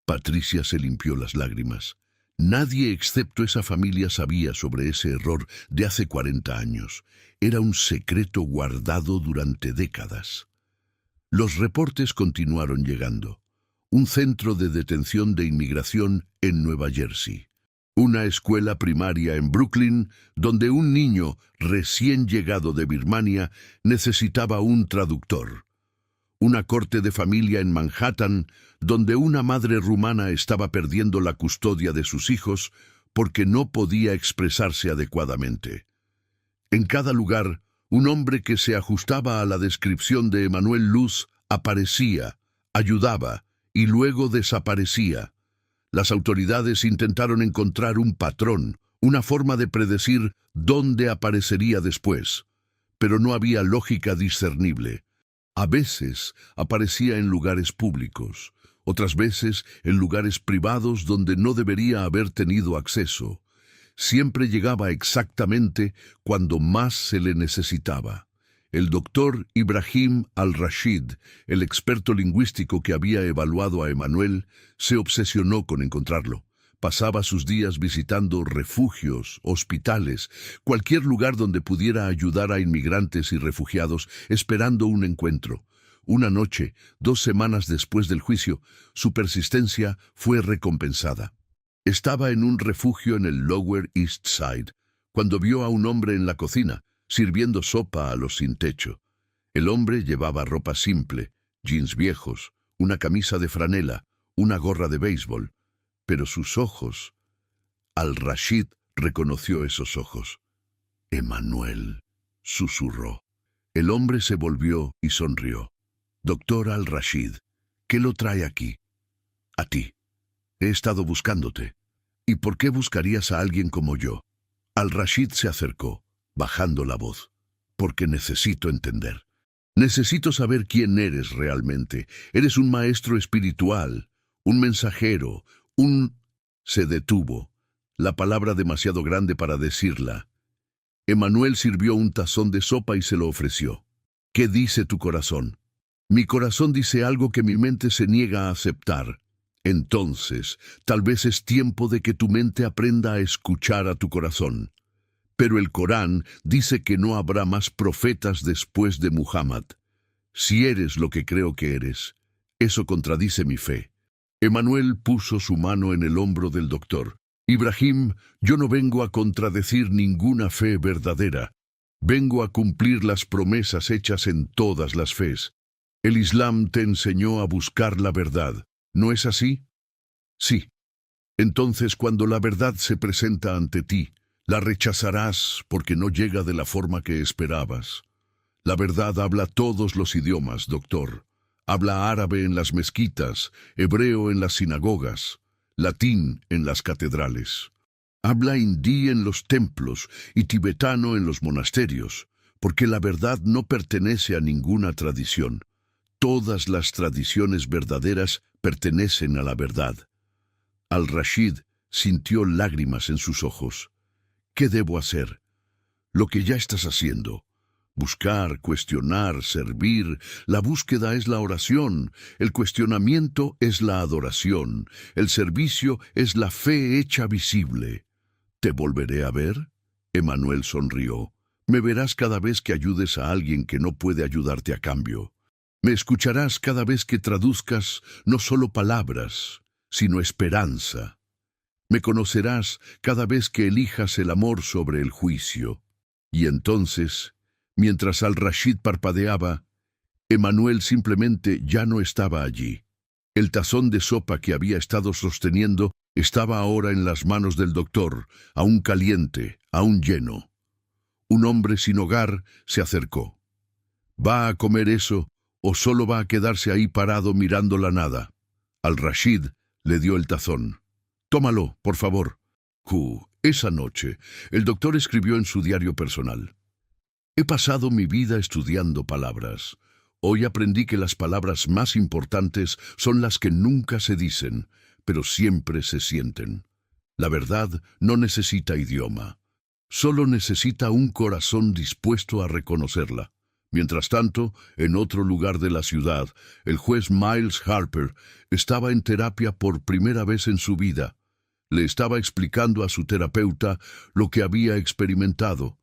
Patricia se limpió las lágrimas. Nadie excepto esa familia sabía sobre ese error de hace 40 años. Era un secreto guardado durante décadas. Los reportes continuaron llegando. Un centro de detención de inmigración en Nueva Jersey. Una escuela primaria en Brooklyn, donde un niño recién llegado de Birmania necesitaba un traductor. Una corte de familia en Manhattan, donde una madre rumana estaba perdiendo la custodia de sus hijos porque no podía expresarse adecuadamente. En cada lugar, un hombre que se ajustaba a la descripción de Emanuel Luz aparecía, ayudaba y luego desaparecía. Las autoridades intentaron encontrar un patrón, una forma de predecir dónde aparecería después, pero no había lógica discernible. A veces aparecía en lugares públicos, otras veces en lugares privados donde no debería haber tenido acceso. Siempre llegaba exactamente cuando más se le necesitaba. El doctor Ibrahim al-Rashid, el experto lingüístico que había evaluado a Emanuel, se obsesionó con encontrarlo. Pasaba sus días visitando refugios, hospitales, cualquier lugar donde pudiera ayudar a inmigrantes y refugiados, esperando un encuentro. Una noche, 2 semanas después del juicio, su persistencia fue recompensada. Estaba en un refugio en el Lower East Side, cuando vio a un hombre en la cocina, sirviendo sopa a los sin techo. El hombre llevaba ropa simple, jeans viejos, una camisa de franela, una gorra de béisbol. Pero sus ojos... Al-Rashid reconoció esos ojos. «Emanuel», susurró. El hombre se volvió y sonrió. «Doctor Al-Rashid, ¿qué lo trae aquí?» «A ti. He estado buscándote. ¿Y por qué buscarías a alguien como yo?» Al-Rashid se acercó, bajando la voz. «Porque necesito entender. Necesito saber quién eres realmente. Eres un maestro espiritual, un mensajero, Se detuvo, la palabra demasiado grande para decirla. Emanuel sirvió un tazón de sopa y se lo ofreció. «¿Qué dice tu corazón?» Mi corazón dice algo que mi mente se niega a aceptar. Entonces, tal vez es tiempo de que tu mente aprenda a escuchar a tu corazón. Pero el Corán dice que no habrá más profetas después de Muhammad. Si eres lo que creo que eres, eso contradice mi fe. Emmanuel puso su mano en el hombro del doctor. Ibrahim, yo no vengo a contradecir ninguna fe verdadera. Vengo a cumplir las promesas hechas en todas las fes. El Islam te enseñó a buscar la verdad, ¿no es así? Sí. Entonces, cuando la verdad se presenta ante ti, la rechazarás porque no llega de la forma que esperabas. La verdad habla todos los idiomas, doctor. Habla árabe en las mezquitas, hebreo en las sinagogas, latín en las catedrales. Habla hindí en los templos y tibetano en los monasterios, porque la verdad no pertenece a ninguna tradición. Todas las tradiciones verdaderas pertenecen a la verdad. Al-Rashid sintió lágrimas en sus ojos. ¿Qué debo hacer? Lo que ya estás haciendo. Buscar, cuestionar, servir. La búsqueda es la oración, el cuestionamiento es la adoración, el servicio es la fe hecha visible. ¿Te volveré a ver? Emmanuel sonrió. Me verás cada vez que ayudes a alguien que no puede ayudarte a cambio. Me escucharás cada vez que traduzcas no solo palabras, sino esperanza. Me conocerás cada vez que elijas el amor sobre el juicio. Y entonces, mientras Al-Rashid parpadeaba, Emmanuel simplemente ya no estaba allí. El tazón de sopa que había estado sosteniendo estaba ahora en las manos del doctor, aún caliente, aún lleno. Un hombre sin hogar se acercó. ¿Va a comer eso o solo va a quedarse ahí parado mirando la nada? Al-Rashid le dio el tazón. Tómalo, por favor. Esa noche, el doctor escribió en su diario personal. He pasado mi vida estudiando palabras. Hoy aprendí que las palabras más importantes son las que nunca se dicen, pero siempre se sienten. La verdad no necesita idioma. Solo necesita un corazón dispuesto a reconocerla. Mientras tanto, en otro lugar de la ciudad, el juez Miles Harper estaba en terapia por primera vez en su vida. Le estaba explicando a su terapeuta lo que había experimentado.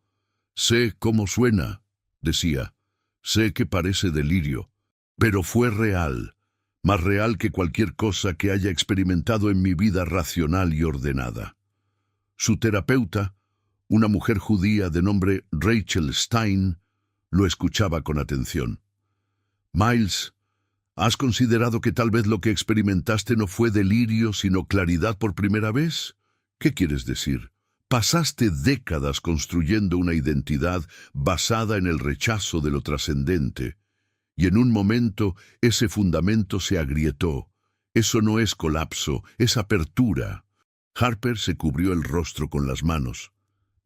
Sé cómo suena, decía. Sé que parece delirio, pero fue real, más real que cualquier cosa que haya experimentado en mi vida racional y ordenada. Su terapeuta, una mujer judía de nombre Rachel Stein, lo escuchaba con atención. Miles, ¿has considerado que tal vez lo que experimentaste no fue delirio, sino claridad por primera vez? ¿Qué quieres decir? Pasaste décadas construyendo una identidad basada en el rechazo de lo trascendente, y en un momento ese fundamento se agrietó. Eso no es colapso, es apertura. Harper se cubrió el rostro con las manos.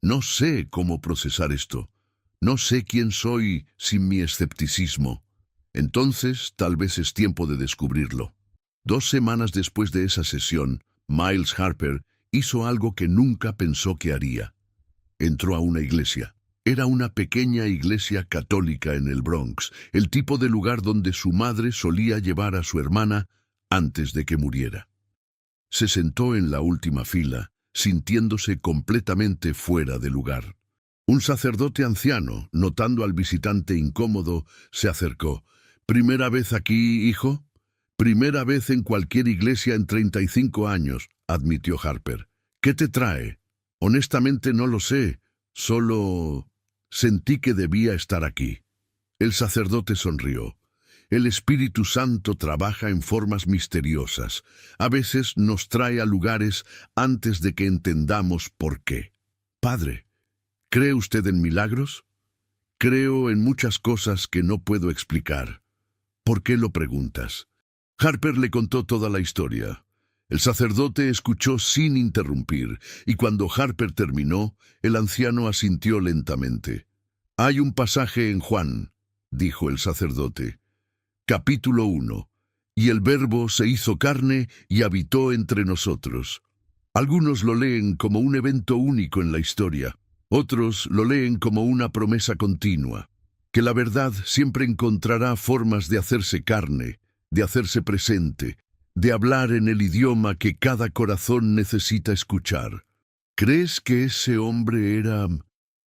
No sé cómo procesar esto. No sé quién soy sin mi escepticismo. Entonces, tal vez es tiempo de descubrirlo. 2 semanas después de esa sesión, Miles Harper hizo algo que nunca pensó que haría. Entró a una iglesia. Era una pequeña iglesia católica en el Bronx, el tipo de lugar donde su madre solía llevar a su hermana antes de que muriera. Se sentó en la última fila, sintiéndose completamente fuera de lugar. Un sacerdote anciano, notando al visitante incómodo, se acercó. ¿Primera vez aquí, hijo? Primera vez en cualquier iglesia en 35 años, admitió Harper. ¿Qué te trae? Honestamente no lo sé. Solo sentí que debía estar aquí. El sacerdote sonrió. El Espíritu Santo trabaja en formas misteriosas. A veces nos trae a lugares antes de que entendamos por qué. Padre, ¿cree usted en milagros? Creo en muchas cosas que no puedo explicar. ¿Por qué lo preguntas? Harper le contó toda la historia. El sacerdote escuchó sin interrumpir, y cuando Harper terminó, el anciano asintió lentamente. Hay un pasaje en Juan, dijo el sacerdote. Capítulo 1. Y el Verbo se hizo carne y habitó entre nosotros. Algunos lo leen como un evento único en la historia. Otros lo leen como una promesa continua. que la verdad siempre encontrará formas de hacerse carne, de hacerse presente, de hablar en el idioma que cada corazón necesita escuchar. ¿Crees que ese hombre era...?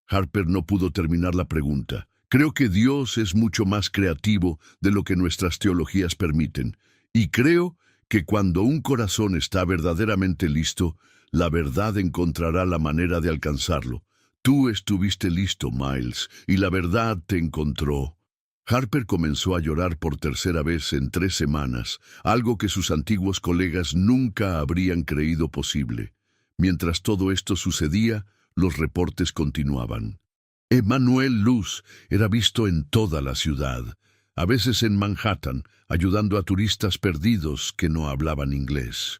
Harper no pudo terminar la pregunta. Creo que Dios es mucho más creativo de lo que nuestras teologías permiten. Y creo que cuando un corazón está verdaderamente listo, la verdad encontrará la manera de alcanzarlo. Tú estuviste listo, Miles, y la verdad te encontró. Harper comenzó a llorar por tercera vez en 3 semanas, algo que sus antiguos colegas nunca habrían creído posible. Mientras todo esto sucedía, los reportes continuaban. Emmanuel Luz era visto en toda la ciudad, a veces en Manhattan, ayudando a turistas perdidos que no hablaban inglés.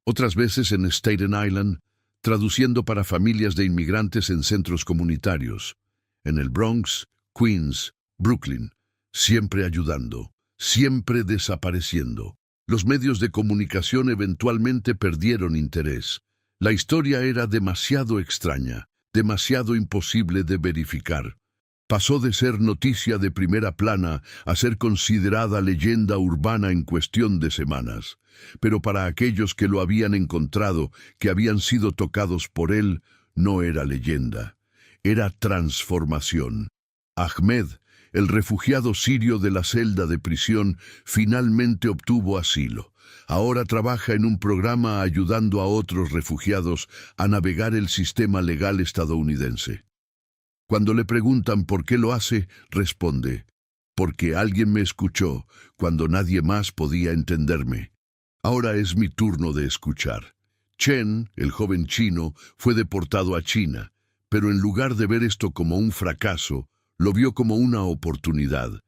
Otras veces en Staten Island, traduciendo para familias de inmigrantes en centros comunitarios. En el Bronx, Queens, Brooklyn, siempre ayudando, siempre desapareciendo. Los medios de comunicación eventualmente perdieron interés. La historia era demasiado extraña, demasiado imposible de verificar. Pasó de ser noticia de primera plana a ser considerada leyenda urbana en cuestión de semanas. Pero para aquellos que lo habían encontrado, que habían sido tocados por él, no era leyenda. Era transformación. Ahmed, el refugiado sirio de la celda de prisión, finalmente obtuvo asilo. Ahora trabaja en un programa ayudando a otros refugiados a navegar el sistema legal estadounidense. Cuando le preguntan por qué lo hace, responde, porque alguien me escuchó cuando nadie más podía entenderme. Ahora es mi turno de escuchar. Chen, el joven chino, fue deportado a China, pero en lugar de ver esto como un fracaso, lo vio como una oportunidad.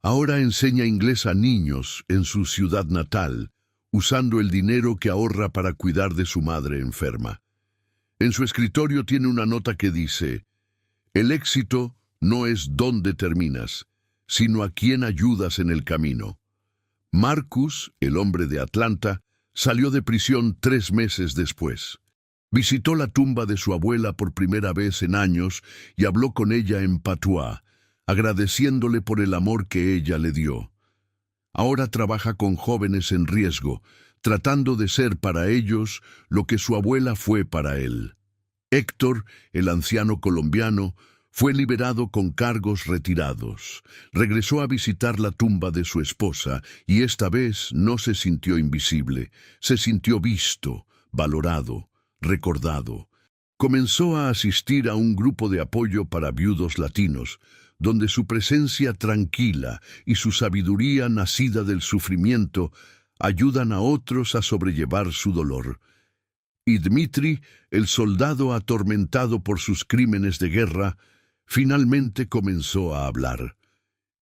Ahora enseña inglés a niños en su ciudad natal, usando el dinero que ahorra para cuidar de su madre enferma. En su escritorio tiene una nota que dice: el éxito no es dónde terminas, sino a quién ayudas en el camino. Marcus, el hombre de Atlanta, salió de prisión 3 meses después. Visitó la tumba de su abuela por primera vez en años y habló con ella en patuá, agradeciéndole por el amor que ella le dio. Ahora trabaja con jóvenes en riesgo, tratando de ser para ellos lo que su abuela fue para él. Héctor, el anciano colombiano, fue liberado con cargos retirados. Regresó a visitar la tumba de su esposa y esta vez no se sintió invisible, se sintió visto, valorado, recordado. Comenzó a asistir a un grupo de apoyo para viudos latinos, donde su presencia tranquila y su sabiduría nacida del sufrimiento ayudan a otros a sobrellevar su dolor. Y Dmitri, el soldado atormentado por sus crímenes de guerra, finalmente comenzó a hablar.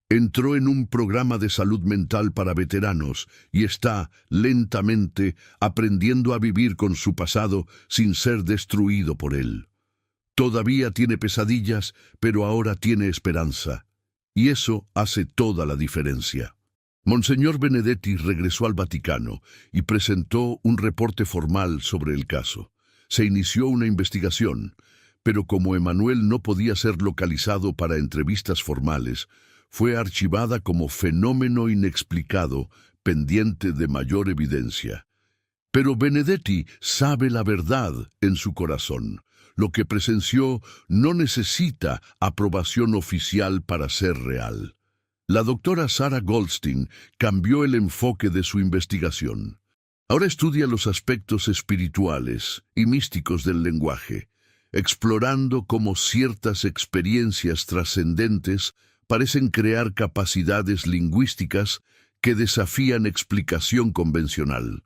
Entró en un programa de salud mental para veteranos y está, lentamente, aprendiendo a vivir con su pasado sin ser destruido por él. Todavía tiene pesadillas, pero ahora tiene esperanza. Y eso hace toda la diferencia. Monseñor Benedetti regresó al Vaticano y presentó un reporte formal sobre el caso. Se inició una investigación, pero como Emmanuel no podía ser localizado para entrevistas formales, fue archivada como fenómeno inexplicado, pendiente de mayor evidencia. Pero Benedetti sabe la verdad en su corazón. Lo que presenció no necesita aprobación oficial para ser real. La doctora Sarah Goldstein cambió el enfoque de su investigación. Ahora estudia los aspectos espirituales y místicos del lenguaje, explorando cómo ciertas experiencias trascendentes parecen crear capacidades lingüísticas que desafían explicación convencional.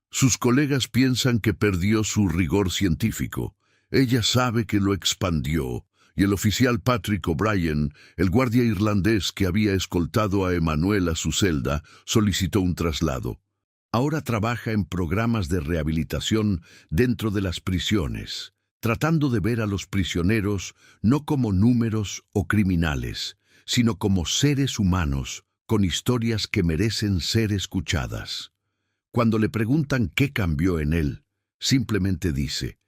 Sus colegas piensan que perdió su rigor científico. Ella sabe que lo expandió, y el oficial Patrick O'Brien, el guardia irlandés que había escoltado a Emmanuel a su celda, solicitó un traslado. Ahora trabaja en programas de rehabilitación dentro de las prisiones, tratando de ver a los prisioneros no como números o criminales, sino como seres humanos con historias que merecen ser escuchadas. Cuando le preguntan qué cambió en él, simplemente dice: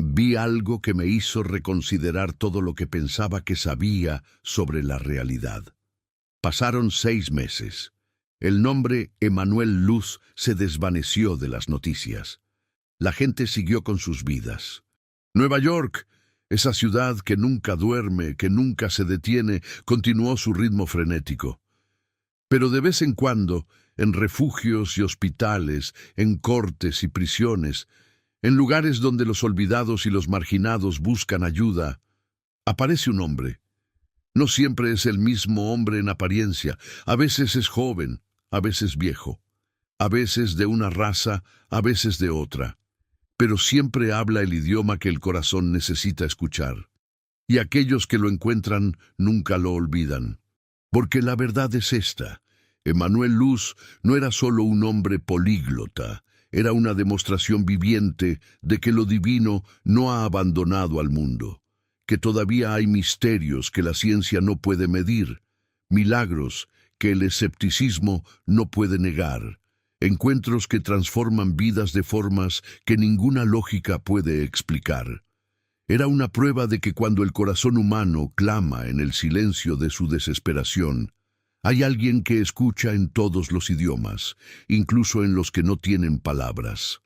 Vi algo que me hizo reconsiderar todo lo que pensaba que sabía sobre la realidad. Pasaron 6 meses. El nombre Emanuel Luz se desvaneció de las noticias. La gente siguió con sus vidas. Nueva York, esa ciudad que nunca duerme, que nunca se detiene, continuó su ritmo frenético. Pero de vez en cuando, en refugios y hospitales, en cortes y prisiones, en lugares donde los olvidados y los marginados buscan ayuda, aparece un hombre. No siempre es el mismo hombre en apariencia. A veces es joven, a veces viejo, a veces de una raza, a veces de otra. Pero siempre habla el idioma que el corazón necesita escuchar. Y aquellos que lo encuentran nunca lo olvidan. Porque la verdad es esta: Emanuel Luz no era solo un hombre políglota, era una demostración viviente de que lo divino no ha abandonado al mundo, que todavía hay misterios que la ciencia no puede medir, milagros que el escepticismo no puede negar, encuentros que transforman vidas de formas que ninguna lógica puede explicar. Era una prueba de que cuando el corazón humano clama en el silencio de su desesperación, hay alguien que escucha en todos los idiomas, incluso en los que no tienen palabras.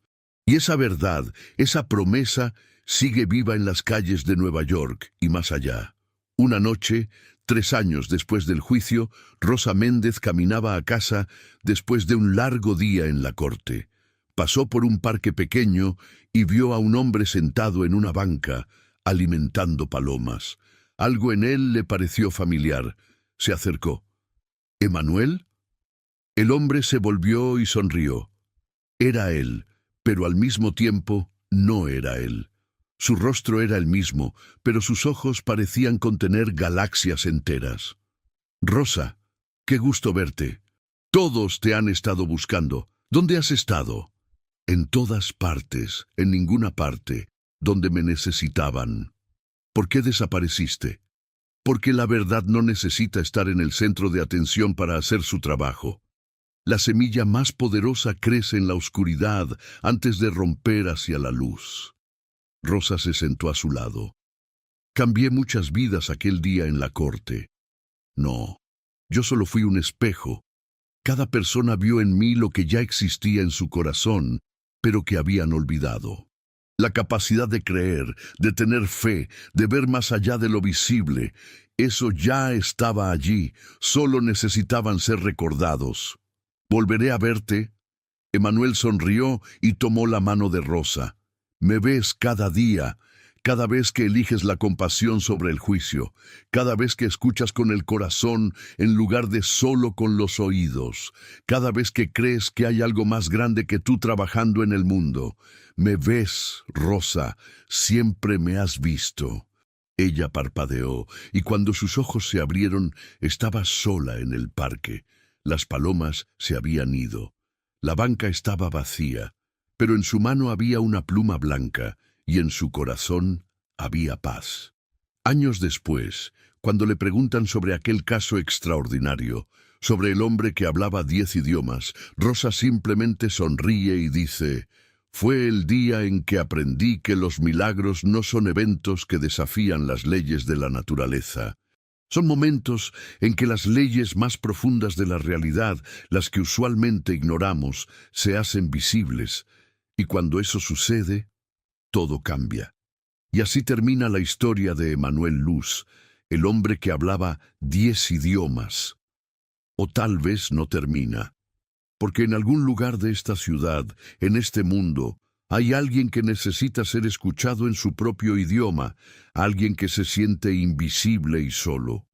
Y esa verdad, esa promesa, sigue viva en las calles de Nueva York y más allá. Una noche, 3 años después del juicio, Rosa Méndez caminaba a casa después de un largo día en la corte. Pasó por un parque pequeño y vio a un hombre sentado en una banca, alimentando palomas. Algo en él le pareció familiar. Se acercó. ¿Emanuel? El hombre se volvió y sonrió. Era él, pero al mismo tiempo no era él. Su rostro era el mismo, pero sus ojos parecían contener galaxias enteras. Rosa, qué gusto verte. Todos te han estado buscando. ¿Dónde has estado? En todas partes, en ninguna parte, donde me necesitaban. ¿Por qué desapareciste? Porque la verdad no necesita estar en el centro de atención para hacer su trabajo. La semilla más poderosa crece en la oscuridad antes de romper hacia la luz. Rosa se sentó a su lado. Cambié muchas vidas aquel día en la corte. No, yo solo fui un espejo. Cada persona vio en mí lo que ya existía en su corazón, pero que habían olvidado. La capacidad de creer, de tener fe, de ver más allá de lo visible, eso ya estaba allí, solo necesitaban ser recordados. ¿Volveré a verte? Emanuel sonrió y tomó la mano de Rosa. Me ves cada día, cada vez que eliges la compasión sobre el juicio, cada vez que escuchas con el corazón en lugar de solo con los oídos, cada vez que crees que hay algo más grande que tú trabajando en el mundo. Me ves, Rosa, siempre me has visto. Ella parpadeó, y cuando sus ojos se abrieron, estaba sola en el parque. Las palomas se habían ido. La banca estaba vacía, pero en su mano había una pluma blanca, y en su corazón había paz. Años después, cuando le preguntan sobre aquel caso extraordinario, sobre el hombre que hablaba 10 idiomas, Rosa simplemente sonríe y dice: «Fue el día en que aprendí que los milagros no son eventos que desafían las leyes de la naturaleza. Son momentos en que las leyes más profundas de la realidad, las que usualmente ignoramos, se hacen visibles. Y cuando eso sucede, todo cambia». Y así termina la historia de Emanuel Luz, el hombre que hablaba 10 idiomas. O tal vez no termina, porque en algún lugar de esta ciudad, en este mundo, hay alguien que necesita ser escuchado en su propio idioma, alguien que se siente invisible y solo.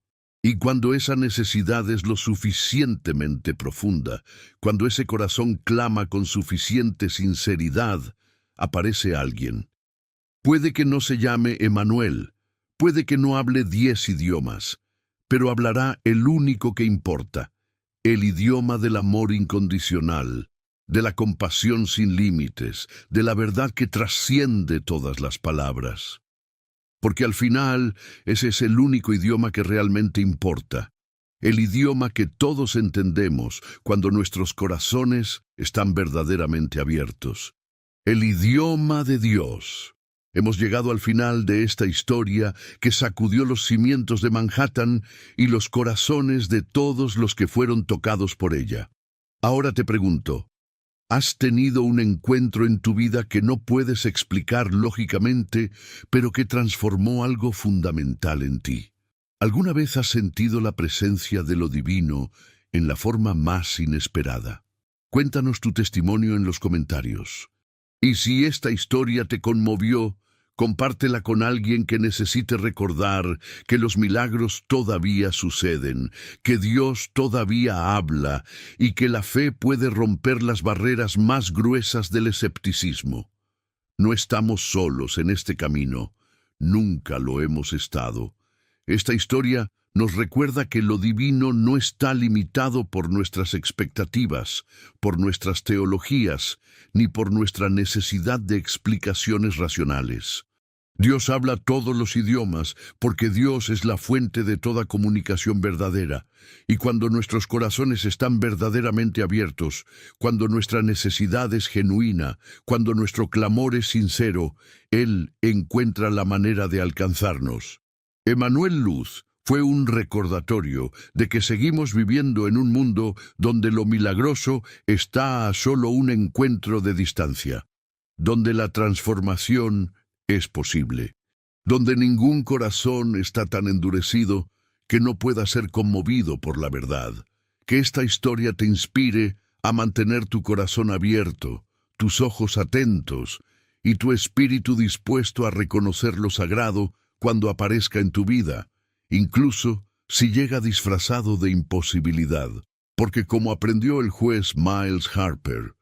Y cuando esa necesidad es lo suficientemente profunda, cuando ese corazón clama con suficiente sinceridad, aparece alguien. Puede que no se llame Emanuel, puede que no hable 10 idiomas, pero hablará el único que importa, el idioma del amor incondicional, de la compasión sin límites, de la verdad que trasciende todas las palabras. Porque al final ese es el único idioma que realmente importa, el idioma que todos entendemos cuando nuestros corazones están verdaderamente abiertos, el idioma de Dios. Hemos llegado al final de esta historia que sacudió los cimientos de Manhattan y los corazones de todos los que fueron tocados por ella. Ahora te pregunto, ¿has tenido un encuentro en tu vida que no puedes explicar lógicamente, pero que transformó algo fundamental en ti? ¿Alguna vez has sentido la presencia de lo divino en la forma más inesperada? Cuéntanos tu testimonio en los comentarios. Y si esta historia te conmovió, compártela con alguien que necesite recordar que los milagros todavía suceden, que Dios todavía habla y que la fe puede romper las barreras más gruesas del escepticismo. No estamos solos en este camino, nunca lo hemos estado. Esta historia nos recuerda que lo divino no está limitado por nuestras expectativas, por nuestras teologías, ni por nuestra necesidad de explicaciones racionales. Dios habla todos los idiomas porque Dios es la fuente de toda comunicación verdadera. Y cuando nuestros corazones están verdaderamente abiertos, cuando nuestra necesidad es genuina, cuando nuestro clamor es sincero, Él encuentra la manera de alcanzarnos. Emmanuel Luz fue un recordatorio de que seguimos viviendo en un mundo donde lo milagroso está a solo un encuentro de distancia, donde la transformación es posible, donde ningún corazón está tan endurecido que no pueda ser conmovido por la verdad. Que esta historia te inspire a mantener tu corazón abierto, tus ojos atentos y tu espíritu dispuesto a reconocer lo sagrado cuando aparezca en tu vida, incluso si llega disfrazado de imposibilidad. Porque como aprendió el juez Miles Harper,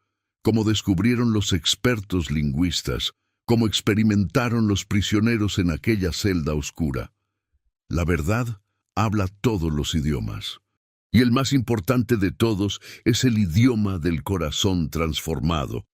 como descubrieron los expertos lingüistas, como experimentaron los prisioneros en aquella celda oscura, la verdad habla todos los idiomas. Y el más importante de todos es el idioma del corazón transformado.